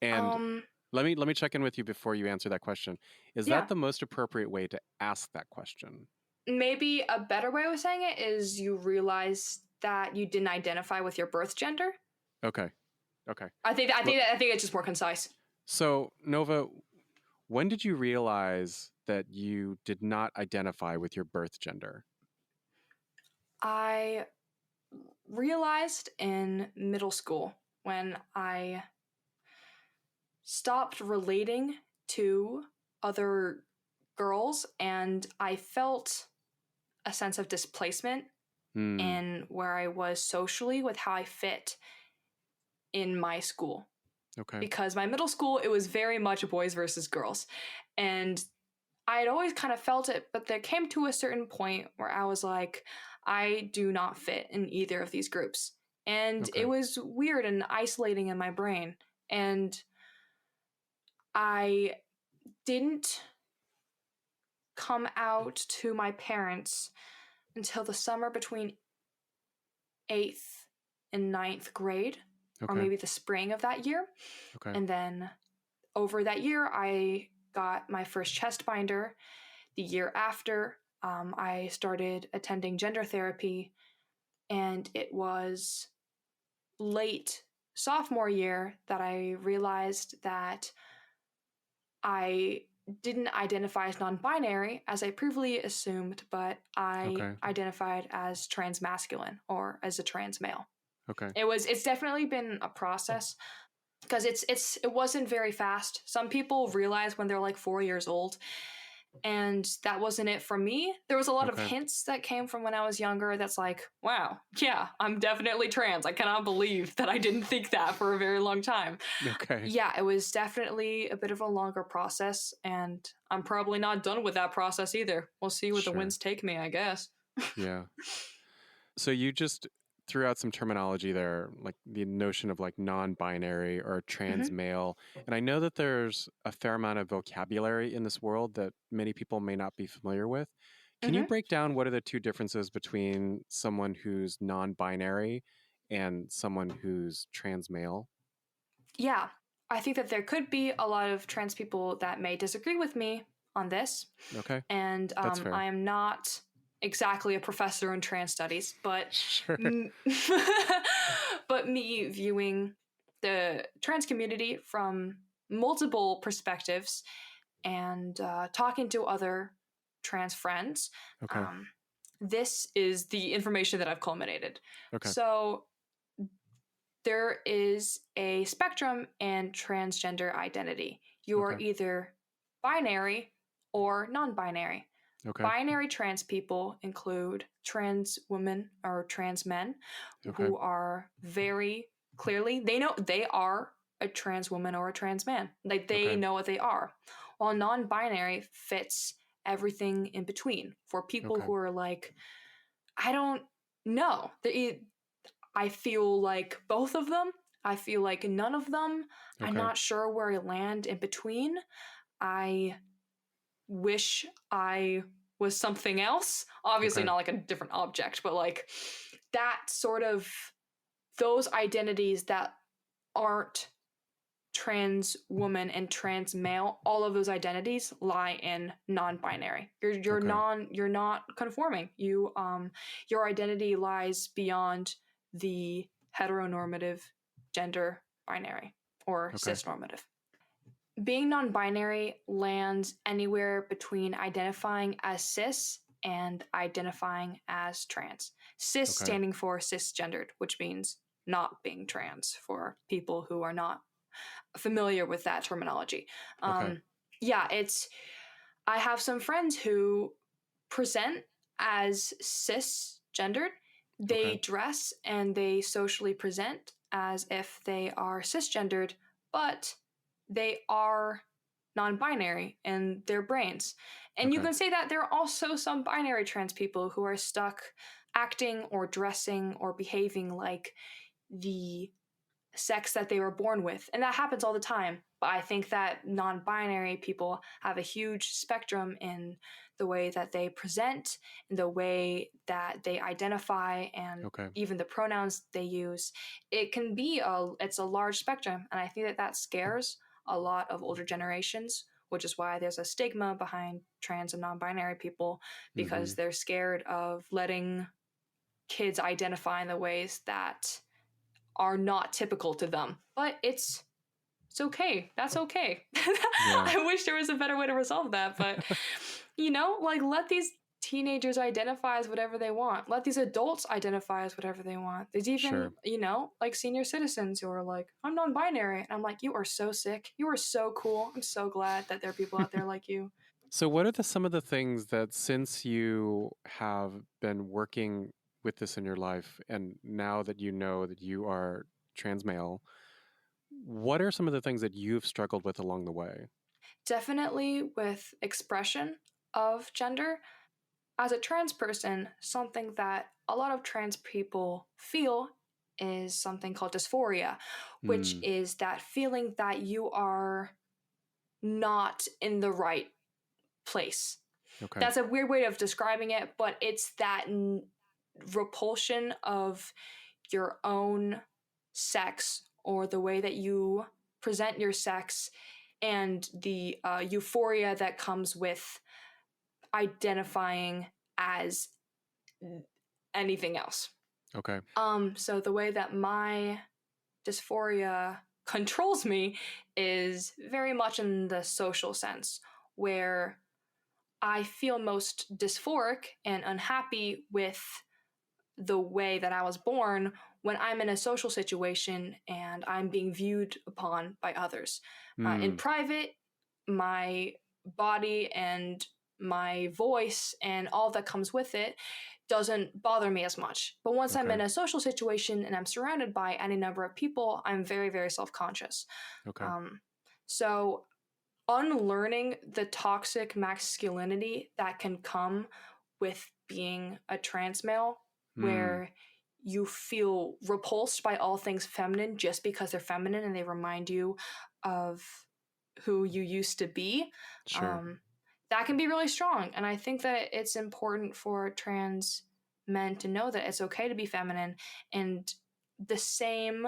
And let me check in with you before you answer that question. Is that the most appropriate way to ask that question? Maybe a better way of saying it is you realize that you didn't identify with your birth gender. Okay. Okay. I think it's just more concise. So, Nova, when did you realize that you did not identify with your birth gender? I realized in middle school when I stopped relating to other girls, and I felt a sense of displacement in where I was socially with how I fit in my school. Okay. Because my middle school, it was very much boys versus girls. And I had always kind of felt it, but there came to a certain point where I was like, I do not fit in either of these groups. And it was weird and isolating in my brain. And I didn't come out to my parents until the summer between 8th and 9th grade, or maybe the spring of that year. And then over that year, I got my first chest binder. The year after, I started attending gender therapy, and it was late sophomore year that I realized that I didn't identify as non-binary as I previously assumed, but I identified as transmasculine, or as a trans male. It's definitely been a process, because it wasn't very fast. Some people realize when they're like 4 years old, and that wasn't it for me. There was a lot of hints that came from when I was younger that's like, wow, yeah, I'm definitely trans. I cannot believe that I didn't think that for a very long time. Yeah, it was definitely a bit of a longer process, and I'm probably not done with that process either. We'll see where the winds take me, I guess. Yeah. So you just threw out some terminology there, like the notion of like non-binary or trans male. And I know that there's a fair amount of vocabulary in this world that many people may not be familiar with. Can you break down what are the two differences between someone who's non-binary and someone who's trans male? Yeah, I think that there could be a lot of trans people that may disagree with me on this. Okay, And that's fair. I am not exactly a professor in trans studies, but Sure. but me viewing the trans community from multiple perspectives and talking to other trans friends, Okay. um, this is the information that I've culminated. Okay. So there is a spectrum in transgender identity. You are Okay. either binary or non binary. Okay. Binary trans people include trans women or trans men Okay. who are very clearly, they know they are a trans woman or a trans man. Like they Okay. know what they are. While non binary fits everything in between for people Okay. who are like, I don't know. I feel like both of them. I feel like none of them. I'm Okay. not sure where I land in between. I wish I was something else. Obviously, Okay. not like a different object, but like that sort of those identities that aren't trans woman and trans male, all of those identities lie in non-binary. Okay. You're not conforming. Your identity lies beyond the heteronormative gender binary or Okay. cisnormative. Being non-binary lands anywhere between identifying as cis and identifying as trans. Cis Okay. standing for cisgendered, which means not being trans for people who are not familiar with that terminology. Okay. Yeah, it's. I have some friends who present as cisgendered. They Okay. dress and they socially present as if they are cisgendered, but they are non-binary in their brains. And you Okay. can say that there are also some binary trans people who are stuck acting or dressing or behaving like the sex that they were born with. And that happens all the time. But I think that non binary people have a huge spectrum in the way that they present, in the way that they identify, and Okay. even the pronouns they use. It's a large spectrum. And I think that that scares a lot of older generations, which is why there's a stigma behind trans and non binary people, Mm-hmm. because they're scared of letting kids identify in the ways that are not typical to them. But it's okay. That's okay. Yeah. I wish there was a better way to resolve that, but like let these teenagers identify as whatever they want. Let these adults identify as whatever they want. There's even, Sure. like senior citizens who are like, I'm non-binary. And I'm like, you are so sick. You are so cool. I'm so glad that there are people out there like you. So, what are some of the things that, since you have been working with this in your life, and now that you know that you are trans male, what are some of the things that you've struggled with along the way? Definitely with expression of gender. As a trans person, something that a lot of trans people feel is something called dysphoria, which Hmm. is that feeling that you are not in the right place. Okay. That's a weird way of describing it, but it's that repulsion of your own sex or the way that you present your sex and the euphoria that comes with identifying as anything else. Okay. So the way that my dysphoria controls me is very much in the social sense, where I feel most dysphoric and unhappy with the way that I was born when I'm in a social situation and I'm being viewed upon by others. In Hmm. private, my body and my voice and all that comes with it doesn't bother me as much. But once I'm Okay. in a social situation and I'm surrounded by any number of people, I'm very, very self conscious. Okay. So, unlearning the toxic masculinity that can come with being a trans male, Hmm. where you feel repulsed by all things feminine just because they're feminine and they remind you of who you used to be. Sure. Um, that can be really strong. And I think that it's important for trans men to know that it's okay to be feminine, and the same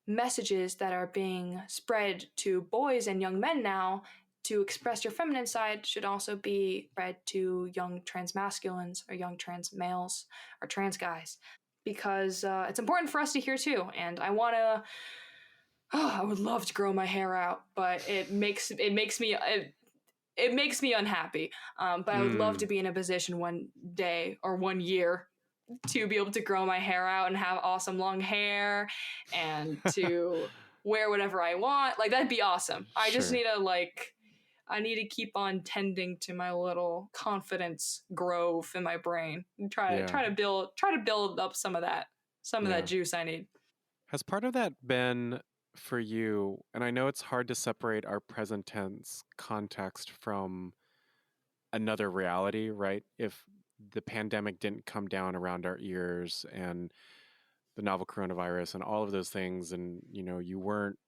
messages that are being spread to boys and young men now to express your feminine side should also be spread to young trans masculines or young trans males or trans guys, because it's important for us to hear too. And I want to, I would love to grow my hair out, but it makes me unhappy. But I would love to be in a position one day or one year to be able to grow my hair out and have awesome long hair and to wear whatever I want. Like, that'd be awesome. I just Sure. need to I need to keep on tending to my little confidence grove in my brain and try to build up some of that juice I need. Has part of that been for you, and I know it's hard to separate our present tense context from another reality, right? If the pandemic didn't come down around our ears and the novel coronavirus and all of those things, and you weren't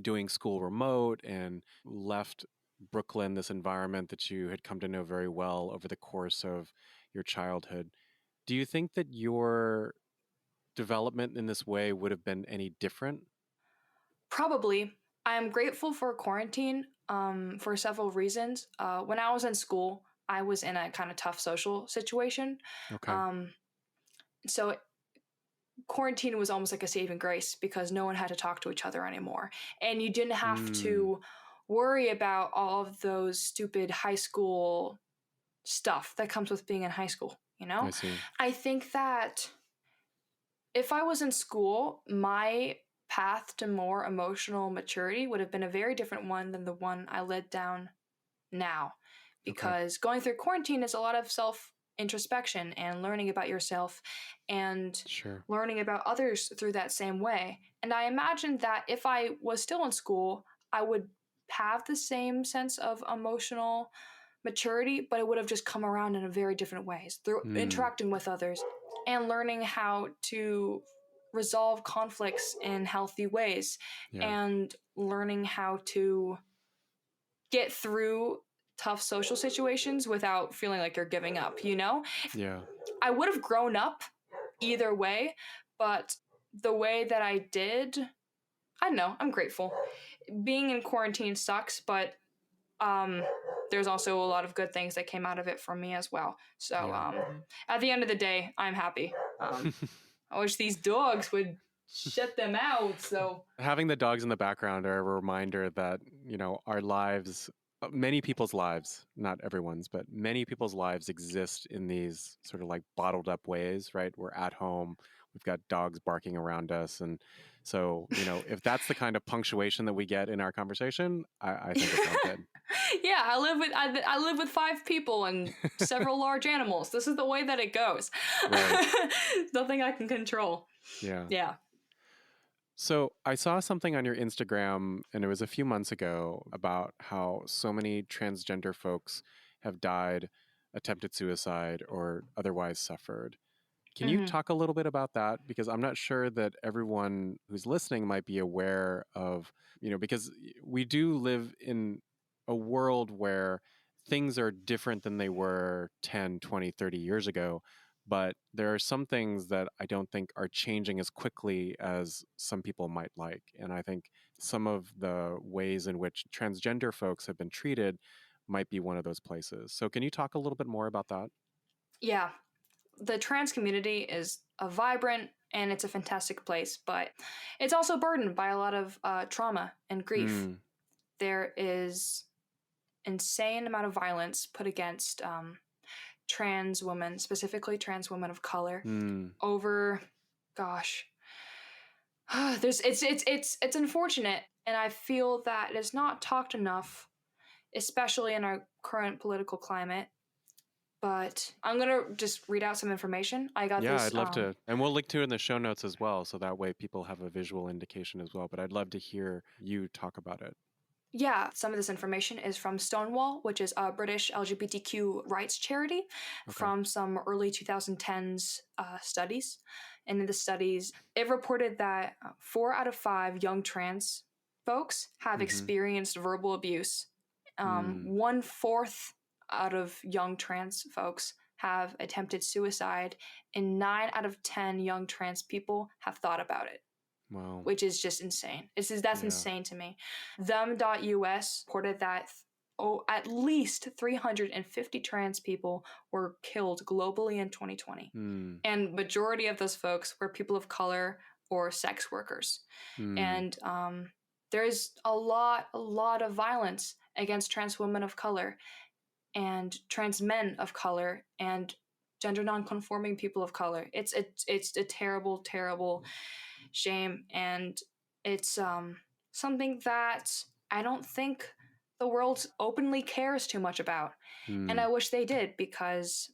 doing school remote and left Brooklyn, this environment that you had come to know very well over the course of your childhood, do you think that your development in this way would have been any different? Probably. I'm grateful for quarantine for several reasons. When I was in school, I was in a kind of tough social situation. Okay. Um, so quarantine was almost like a saving grace because no one had to talk to each other anymore. And you didn't have to worry about all of those stupid high school stuff that comes with being in high school, I see. I think that if I was in school, my path to more emotional maturity would have been a very different one than the one I led down now. Because going through quarantine is a lot of self introspection and learning about yourself and Sure. learning about others through that same way. And I imagine that if I was still in school, I would have the same sense of emotional maturity, but it would have just come around in a very different ways through interacting with others and learning how to resolve conflicts in healthy ways and learning how to get through tough social situations without feeling like you're giving up, Yeah. I would have grown up either way, but the way that I did, I don't know, I'm grateful. Being in quarantine sucks, but there's also a lot of good things that came out of it for me as well. So at the end of the day, I'm happy. I wish these dogs would shut them out. So having the dogs in the background are a reminder that, our lives, many people's lives, not everyone's, but many people's lives exist in these sort of like bottled up ways, right? We're at home, we've got dogs barking around us. And so, if that's the kind of punctuation that we get in our conversation, I think it's all good. Yeah, I live with 5 people and several large animals. This is the way that it goes. Right. Nothing I can control. Yeah. Yeah. So I saw something on your Instagram, and it was a few months ago, about how so many transgender folks have died, attempted suicide, or otherwise suffered. Can you talk a little bit about that? Because I'm not sure that everyone who's listening might be aware of, because we do live in a world where things are different than they were 10, 20, 30 years ago. But there are some things that I don't think are changing as quickly as some people might like. And I think some of the ways in which transgender folks have been treated might be one of those places. So can you talk a little bit more about that? Yeah. The trans community is a vibrant and it's a fantastic place, but it's also burdened by a lot of trauma and grief. There is insane amount of violence put against trans women, specifically trans women of color, over, gosh, it's unfortunate, and I feel that it's not talked enough, especially in our current political climate. But I'm gonna just read out some information. I got Yeah, this. I'd love to. And we'll link to it in the show notes as well. So that way people have a visual indication as well. But I'd love to hear you talk about it. Yeah, some of this information is from Stonewall, which is a British LGBTQ rights charity, from some early 2010s studies. And in the studies, it reported that 4 out of 5 young trans folks have experienced verbal abuse Mm. 1/4 out of young trans folks have attempted suicide, and 9 out of 10 young trans people have thought about it, Wow. which is just insane. That's Yeah. insane to me. Them.us reported that at least 350 trans people were killed globally in 2020. Mm. And majority of those folks were people of color or sex workers. Mm. And there's a lot of violence against trans women of color and trans men of color and gender non-conforming people of color. It's a terrible shame, and it's something that I don't think the world openly cares too much about. And I wish they did, because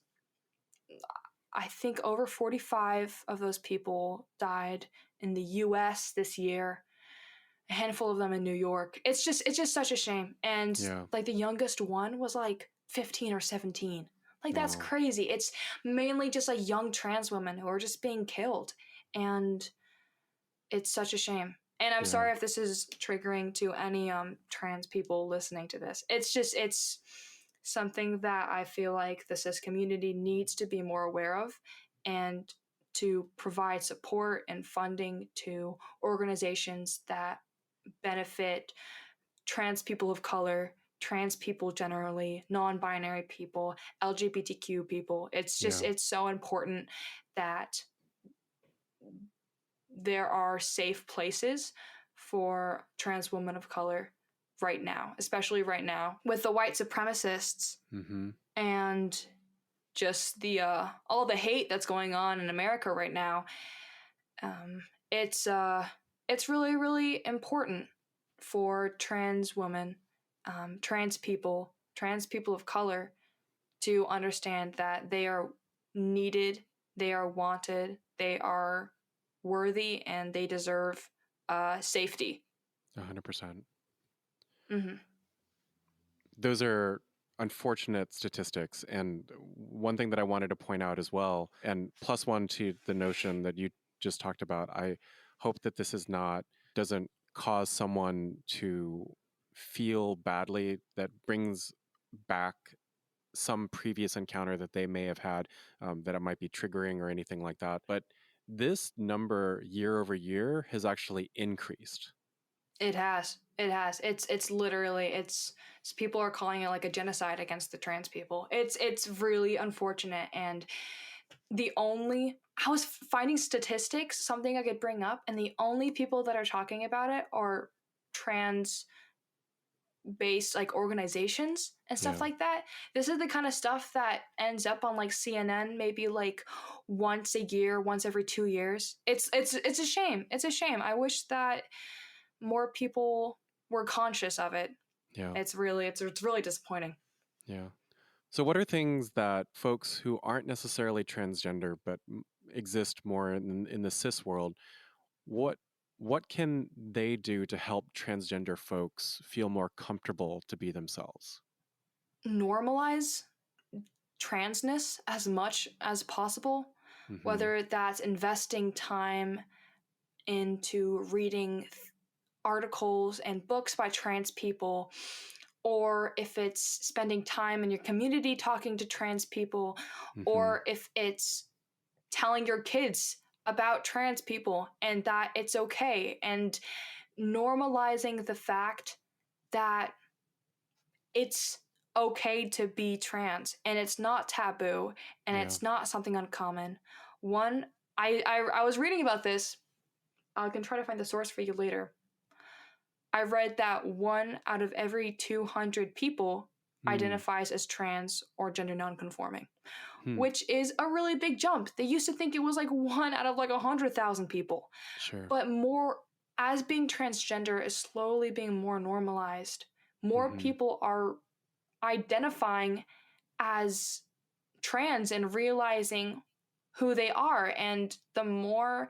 I think over 45 of those people died in the US this year, a handful of them in New York. It's just such a shame. And like the youngest one was like 15 or 17. Like that's crazy. It's mainly just like young trans women who are just being killed, and it's such a shame. And I'm sorry if this is triggering to any trans people listening to this. It's something that I feel like the cis community needs to be more aware of, and to provide support and funding to organizations that benefit trans people of color, trans people generally, non-binary people, LGBTQ people. It's just it's so important that there are safe places for trans women of color right now, especially right now with the white supremacists and just the all the hate that's going on in America right now. It's really important for trans women, trans people of color to understand that they are needed, they are wanted, they are worthy, and they deserve safety. 100%. Mm-hmm. Those are unfortunate statistics. And one thing that I wanted to point out as well, and plus one to the notion that you just talked about, I hope that this doesn't cause someone to feel badly, that brings back some previous encounter that they may have had, that it might be triggering or anything like that. But this number year over year has actually increased. It has. It's literally, people are calling it like a genocide against the trans people. It's really unfortunate. And I was finding statistics, something I could bring up, and the only people that are talking about it are trans based like organizations and stuff like that. This is the kind of stuff that ends up on like CNN maybe like once a year, once every 2 years. It's a shame. It's a shame. I wish that more people were conscious of it. Yeah. It's really disappointing. Yeah. So what are things that folks who aren't necessarily transgender but exist more in the cis world, what can they do to help transgender folks feel more comfortable to be themselves? Normalize transness as much as possible, whether that's investing time into reading articles and books by trans people, or if it's spending time in your community talking to trans people, or if it's telling your kids about trans people and that it's okay, and normalizing the fact that it's okay to be trans and it's not taboo and it's not something uncommon. I was reading about this. I can try to find the source for you later. I read that 1 out of every 200 people identifies as trans or gender nonconforming, which is a really big jump. They used to think it was like 1 out of like 100,000 people. Sure. But as being transgender is slowly being more normalized, more people are identifying as trans and realizing who they are. And the more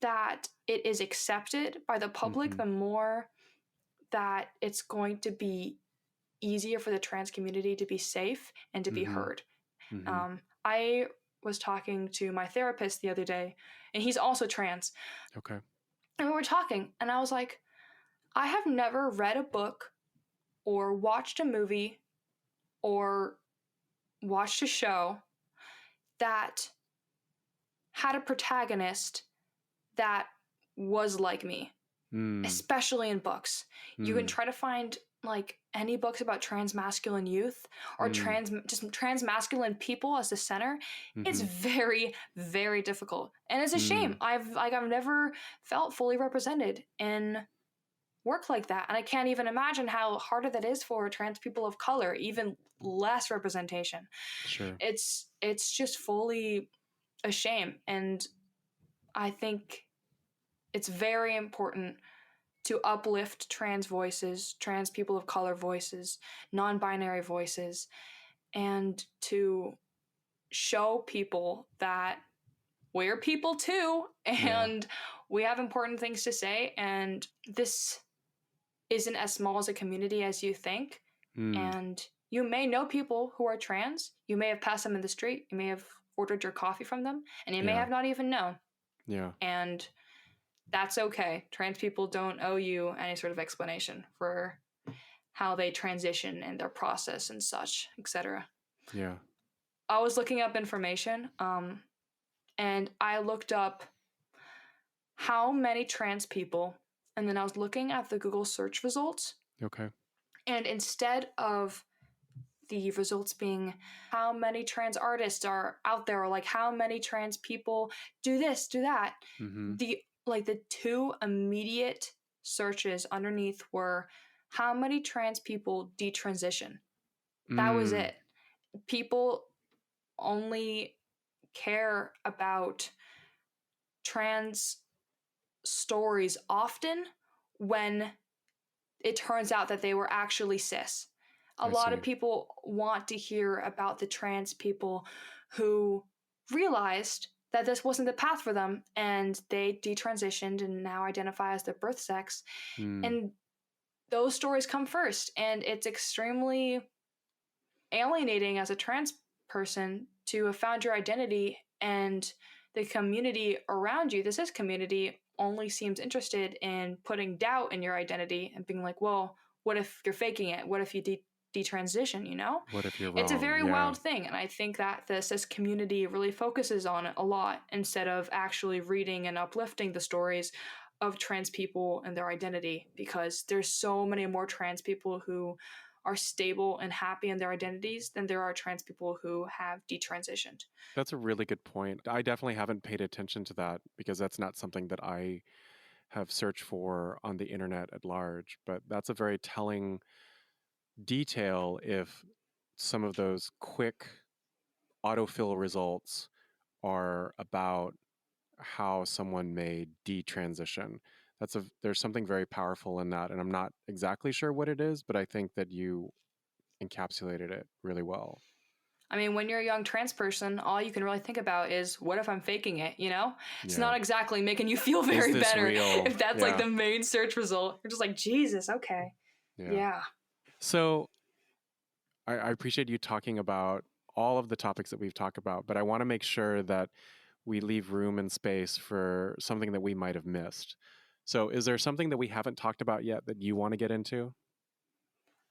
that it is accepted by the public, the more that it's going to be easier for the trans community to be safe and to be heard. I was talking to my therapist the other day, and he's also trans. Okay. And we were talking, and I was like, I have never read a book or watched a movie or watched a show that had a protagonist that was like me, especially in books. You can try to find like any books about transmasculine youth or just transmasculine people as the center. It's very, very difficult, and it's a shame. I've never felt fully represented in work like that, and I can't even imagine how harder that is for trans people of color. Even less representation. Sure. It's just fully a shame, and I think it's very important to uplift trans voices, trans people of color voices, non-binary voices, and to show people that we're people too, and we have important things to say, and this isn't as small as a community as you think. And you may know people who are trans. You may have passed them in the street. You may have ordered your coffee from them, and you may have not even known. Yeah. And that's okay. Trans people don't owe you any sort of explanation for how they transition and their process and such, etc. Yeah. I was looking up information, and I looked up how many trans people, and then I was looking at the Google search results. Okay. And instead of the results being how many trans artists are out there, or like how many trans people do this, do that, the two immediate searches underneath were how many trans people detransition. That was it. People only care about trans stories often when it turns out that they were actually cis. A lot of people want to hear about the trans people who realized that this wasn't the path for them and they detransitioned and now identify as their birth sex. And those stories come first. And it's extremely alienating as a trans person to have found your identity and the community around you, the cis community, only seems interested in putting doubt in your identity and being like, well, what if you're faking it? What if you detransition, you know? What if you're wrong? It's a very wild thing. And I think that the cis community really focuses on it a lot instead of actually reading and uplifting the stories of trans people and their identity, because there's so many more trans people who are stable and happy in their identities than there are trans people who have detransitioned. That's a really good point. I definitely haven't paid attention to that because that's not something that I have searched for on the internet at large. But that's a very telling detail if some of those quick autofill results are about how someone may detransition. There's something very powerful in that, and I'm not exactly sure what it is, but I think that you encapsulated it really well. I mean, when you're a young trans person, all you can really think about is, what if I'm faking it, you know? It's not exactly making you feel very better real? If that's like the main search result. You're just like, Jesus, okay. Yeah. So I appreciate you talking about all of the topics that we've talked about, but I want to make sure that we leave room and space for something that we might have missed. So is there something that we haven't talked about yet that you want to get into?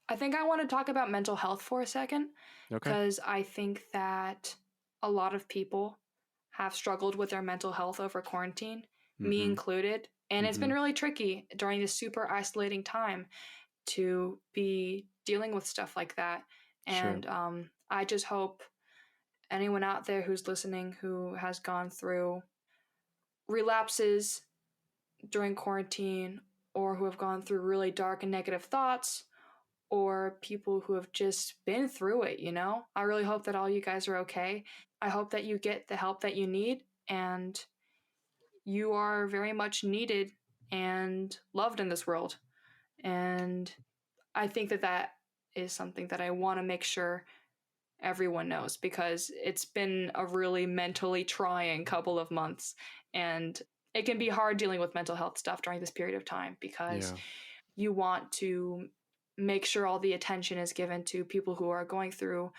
I think I want to talk about mental health for a second, because I think that a lot of people have struggled with their mental health over quarantine, me included. And it's been really tricky during this super isolating time to be dealing with stuff like that. And I just hope anyone out there who's listening who has gone through relapses during quarantine, or who have gone through really dark and negative thoughts, or people who have just been through it, you know? I really hope that all you guys are okay. I hope that you get the help that you need, and you are very much needed and loved in this world. And I think that that is something that I want to make sure everyone knows, because it's been a really mentally trying couple of months, and it can be hard dealing with mental health stuff during this period of time, because you want to make sure all the attention is given to people who are going through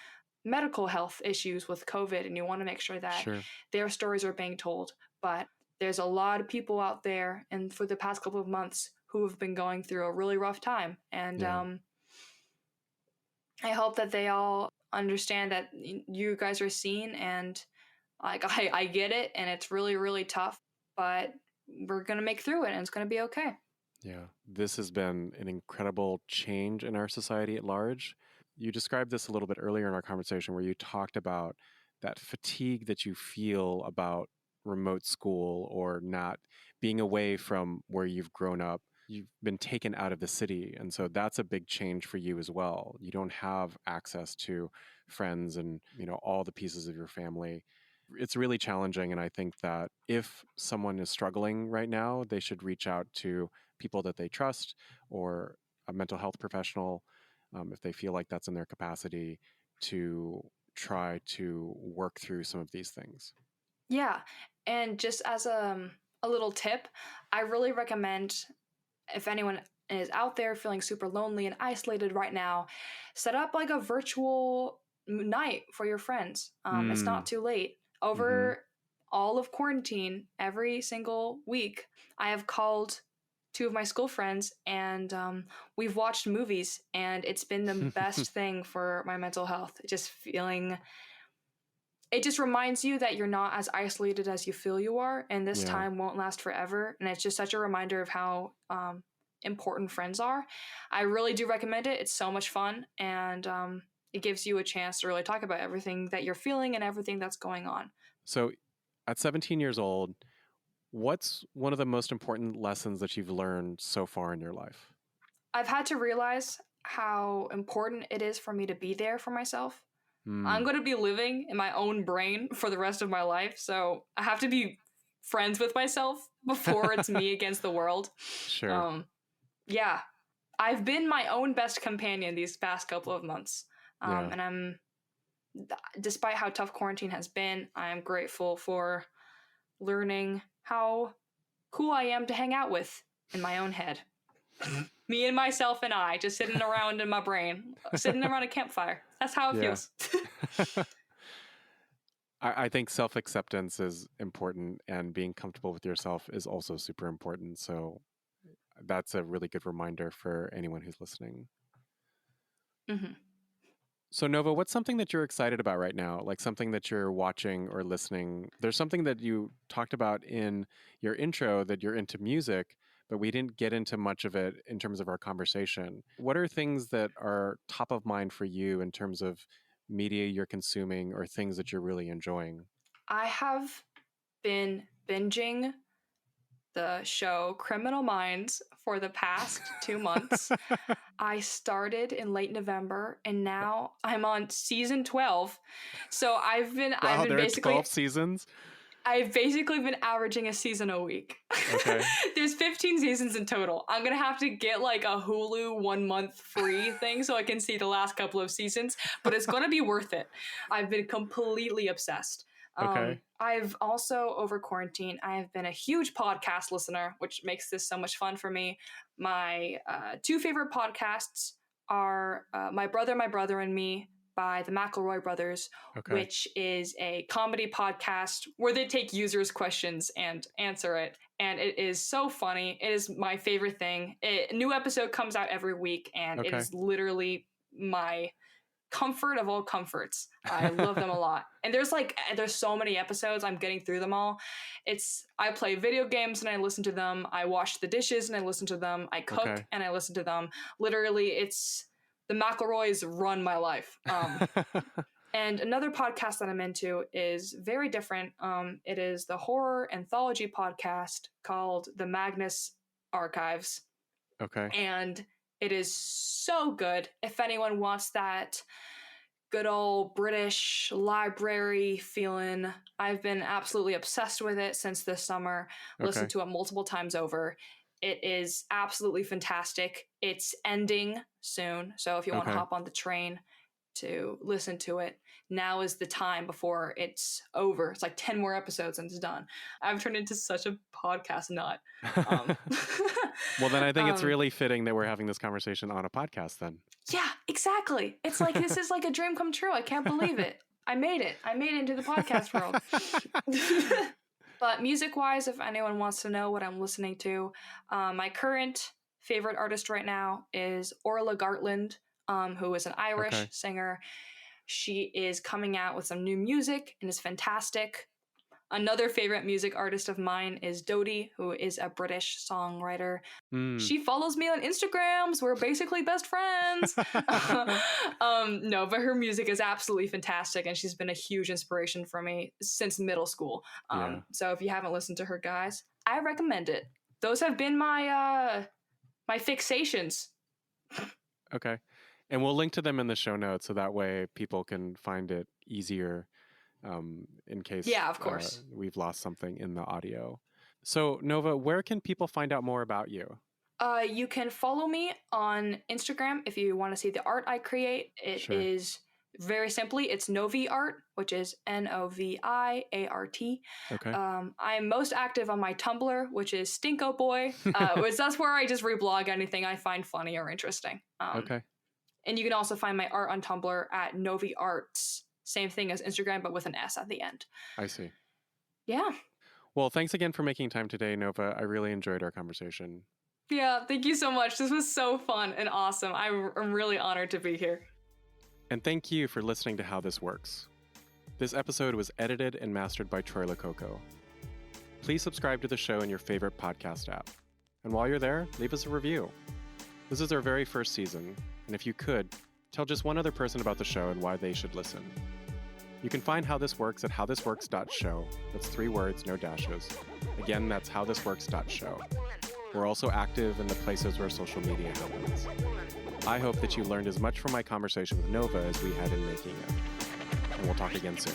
medical health issues with COVID, and you want to make sure that their stories are being told. But there's a lot of people out there, and for the past couple of months, who have been going through a really rough time. And I hope that they all understand that you guys are seen, and like I get it, and it's really, really tough, but we're going to make through it, and it's going to be okay. Yeah, this has been an incredible change in our society at large. You described this a little bit earlier in our conversation where you talked about that fatigue that you feel about remote school or not being away from where you've grown up. You've been taken out of the city. And so that's a big change for you as well. You don't have access to friends and, all the pieces of your family. It's really challenging. And I think that if someone is struggling right now, they should reach out to people that they trust or a mental health professional if they feel like that's in their capacity to try to work through some of these things. Yeah. And just as a little tip, I really recommend, if anyone is out there feeling super lonely and isolated right now, set up like a virtual night for your friends. It's not too late. Over all of quarantine, every single week, I have called two of my school friends, and we've watched movies, and it's been the best thing for my mental health. It just reminds you that you're not as isolated as you feel you are, and this time won't last forever. And it's just such a reminder of how important friends are. I really do recommend it. It's so much fun, and it gives you a chance to really talk about everything that you're feeling and everything that's going on. So at 17 years old, what's one of the most important lessons that you've learned so far in your life? I've had to realize how important it is for me to be there for myself. I'm going to be living in my own brain for the rest of my life, so I have to be friends with myself before it's me against the world. Sure. Yeah, I've been my own best companion these past couple of months. And despite how tough quarantine has been, I'm grateful for learning how cool I am to hang out with in my own head. Me and myself and I just sitting around in my brain, sitting around a campfire. That's how it feels. I think self-acceptance is important, and being comfortable with yourself is also super important. So that's a really good reminder for anyone who's listening. Mm-hmm. So Nova, what's something that you're excited about right now? Like something that you're watching or listening? There's something that you talked about in your intro that you're into music, but we didn't get into much of it in terms of our conversation. What are things that are top of mind for you in terms of media you're consuming or things that you're really enjoying? I have been binging the show Criminal Minds for the past 2 months. I started in late November, and now I'm on season 12. So I've been basically 12 seasons. I've basically been averaging a season a week. Okay. There's 15 seasons in total. I'm gonna have to get like a Hulu 1 month free thing so I can see the last couple of seasons, but it's gonna be worth it. I've been completely obsessed. Okay. I've also, over quarantine, I have been a huge podcast listener, which makes this so much fun for me. My two favorite podcasts are My Brother and Me by the McElroy brothers, which is a comedy podcast where they take users' questions and answer it. And it is so funny. It is my favorite thing. A new episode comes out every week, and it is literally my comfort of all comforts. I love them a lot. And there's so many episodes. I'm getting through them all. I play video games and I listen to them. I wash the dishes and I listen to them. I cook and I listen to them. Literally, it's the McElroys run my life. And another podcast that I'm into is very different. It is the horror anthology podcast called The Magnus Archives. Okay. And it is so good. If anyone wants that good old British library feeling, I've been absolutely obsessed with it since this summer. Listened to it multiple times over. It is absolutely fantastic. It's ending soon, so if you want to hop on the train to listen to it, now is the time before it's over. It's like 10 more episodes and it's done. I've turned into such a podcast nut. Well, then I think it's really fitting that we're having this conversation on a podcast then. Yeah, exactly. It's like, this is like a dream come true. I can't believe it. I made it into the podcast world. But music-wise, if anyone wants to know what I'm listening to, my current favorite artist right now is Orla Gartland. who is an Irish Okay. singer. She is coming out with some new music and is fantastic. Another favorite music artist of mine is Dodie, who is a British songwriter. Mm. She follows me on Instagram, so we're basically best friends. No, but her music is absolutely fantastic, and she's been a huge inspiration for me since middle school. Yeah. So if you haven't listened to her, guys, I recommend it. Those have been my my fixations. Okay. And we'll link to them in the show notes so that way people can find it easier in case Yeah, of course. we've lost something in the audio. So, Nova, where can people find out more about you? You can follow me on Instagram if you want to see the art I create. It is very simply, it's Novi Art, which is Noviart. Okay. I'm most active on my Tumblr, which is Stinko Boy, which that's where I just reblog anything I find funny or interesting. Okay. And you can also find my art on Tumblr at Novi Arts. Same thing as Instagram, but with an S at the end. I see. Yeah. Well, thanks again for making time today, Nova. I really enjoyed our conversation. Yeah, thank you so much. This was so fun and awesome. I'm really honored to be here. And thank you for listening to How This Works. This episode was edited and mastered by Troy Lococo. Please subscribe to the show in your favorite podcast app. And while you're there, leave us a review. This is our very first season, and if you could, tell just one other person about the show and why they should listen. You can find How This Works at howthisworks.show. That's 3 words, no dashes. Again, that's howthisworks.show. We're also active in the places where social media happens. I hope that you learned as much from my conversation with Nova as we had in making it. And we'll talk again soon.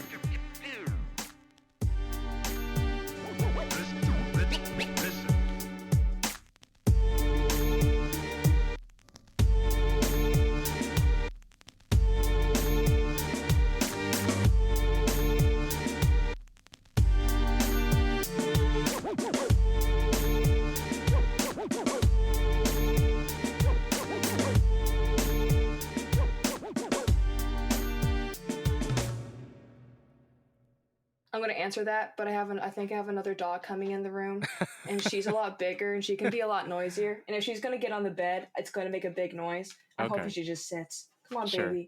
I'm going to answer that, but I think I have another dog coming in the room, and she's a lot bigger, and she can be a lot noisier. And if she's going to get on the bed, it's going to make a big noise. I'm hoping she just sits. Come on, baby.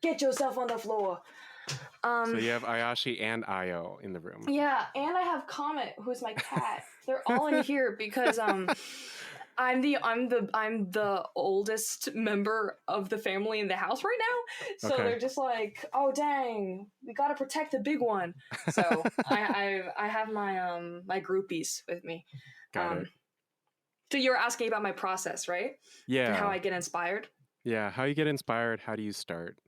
Get yourself on the floor. So you have Ayashi and Ayo in the room. Yeah, and I have Comet, who's my cat. They're all in here because I'm the oldest member of the family in the house right now. So they're just like, oh dang, we gotta protect the big one. So I have my my groupies with me. Got it. So you were asking about my process, right? Yeah. And how I get inspired. Yeah, how you get inspired, how do you start?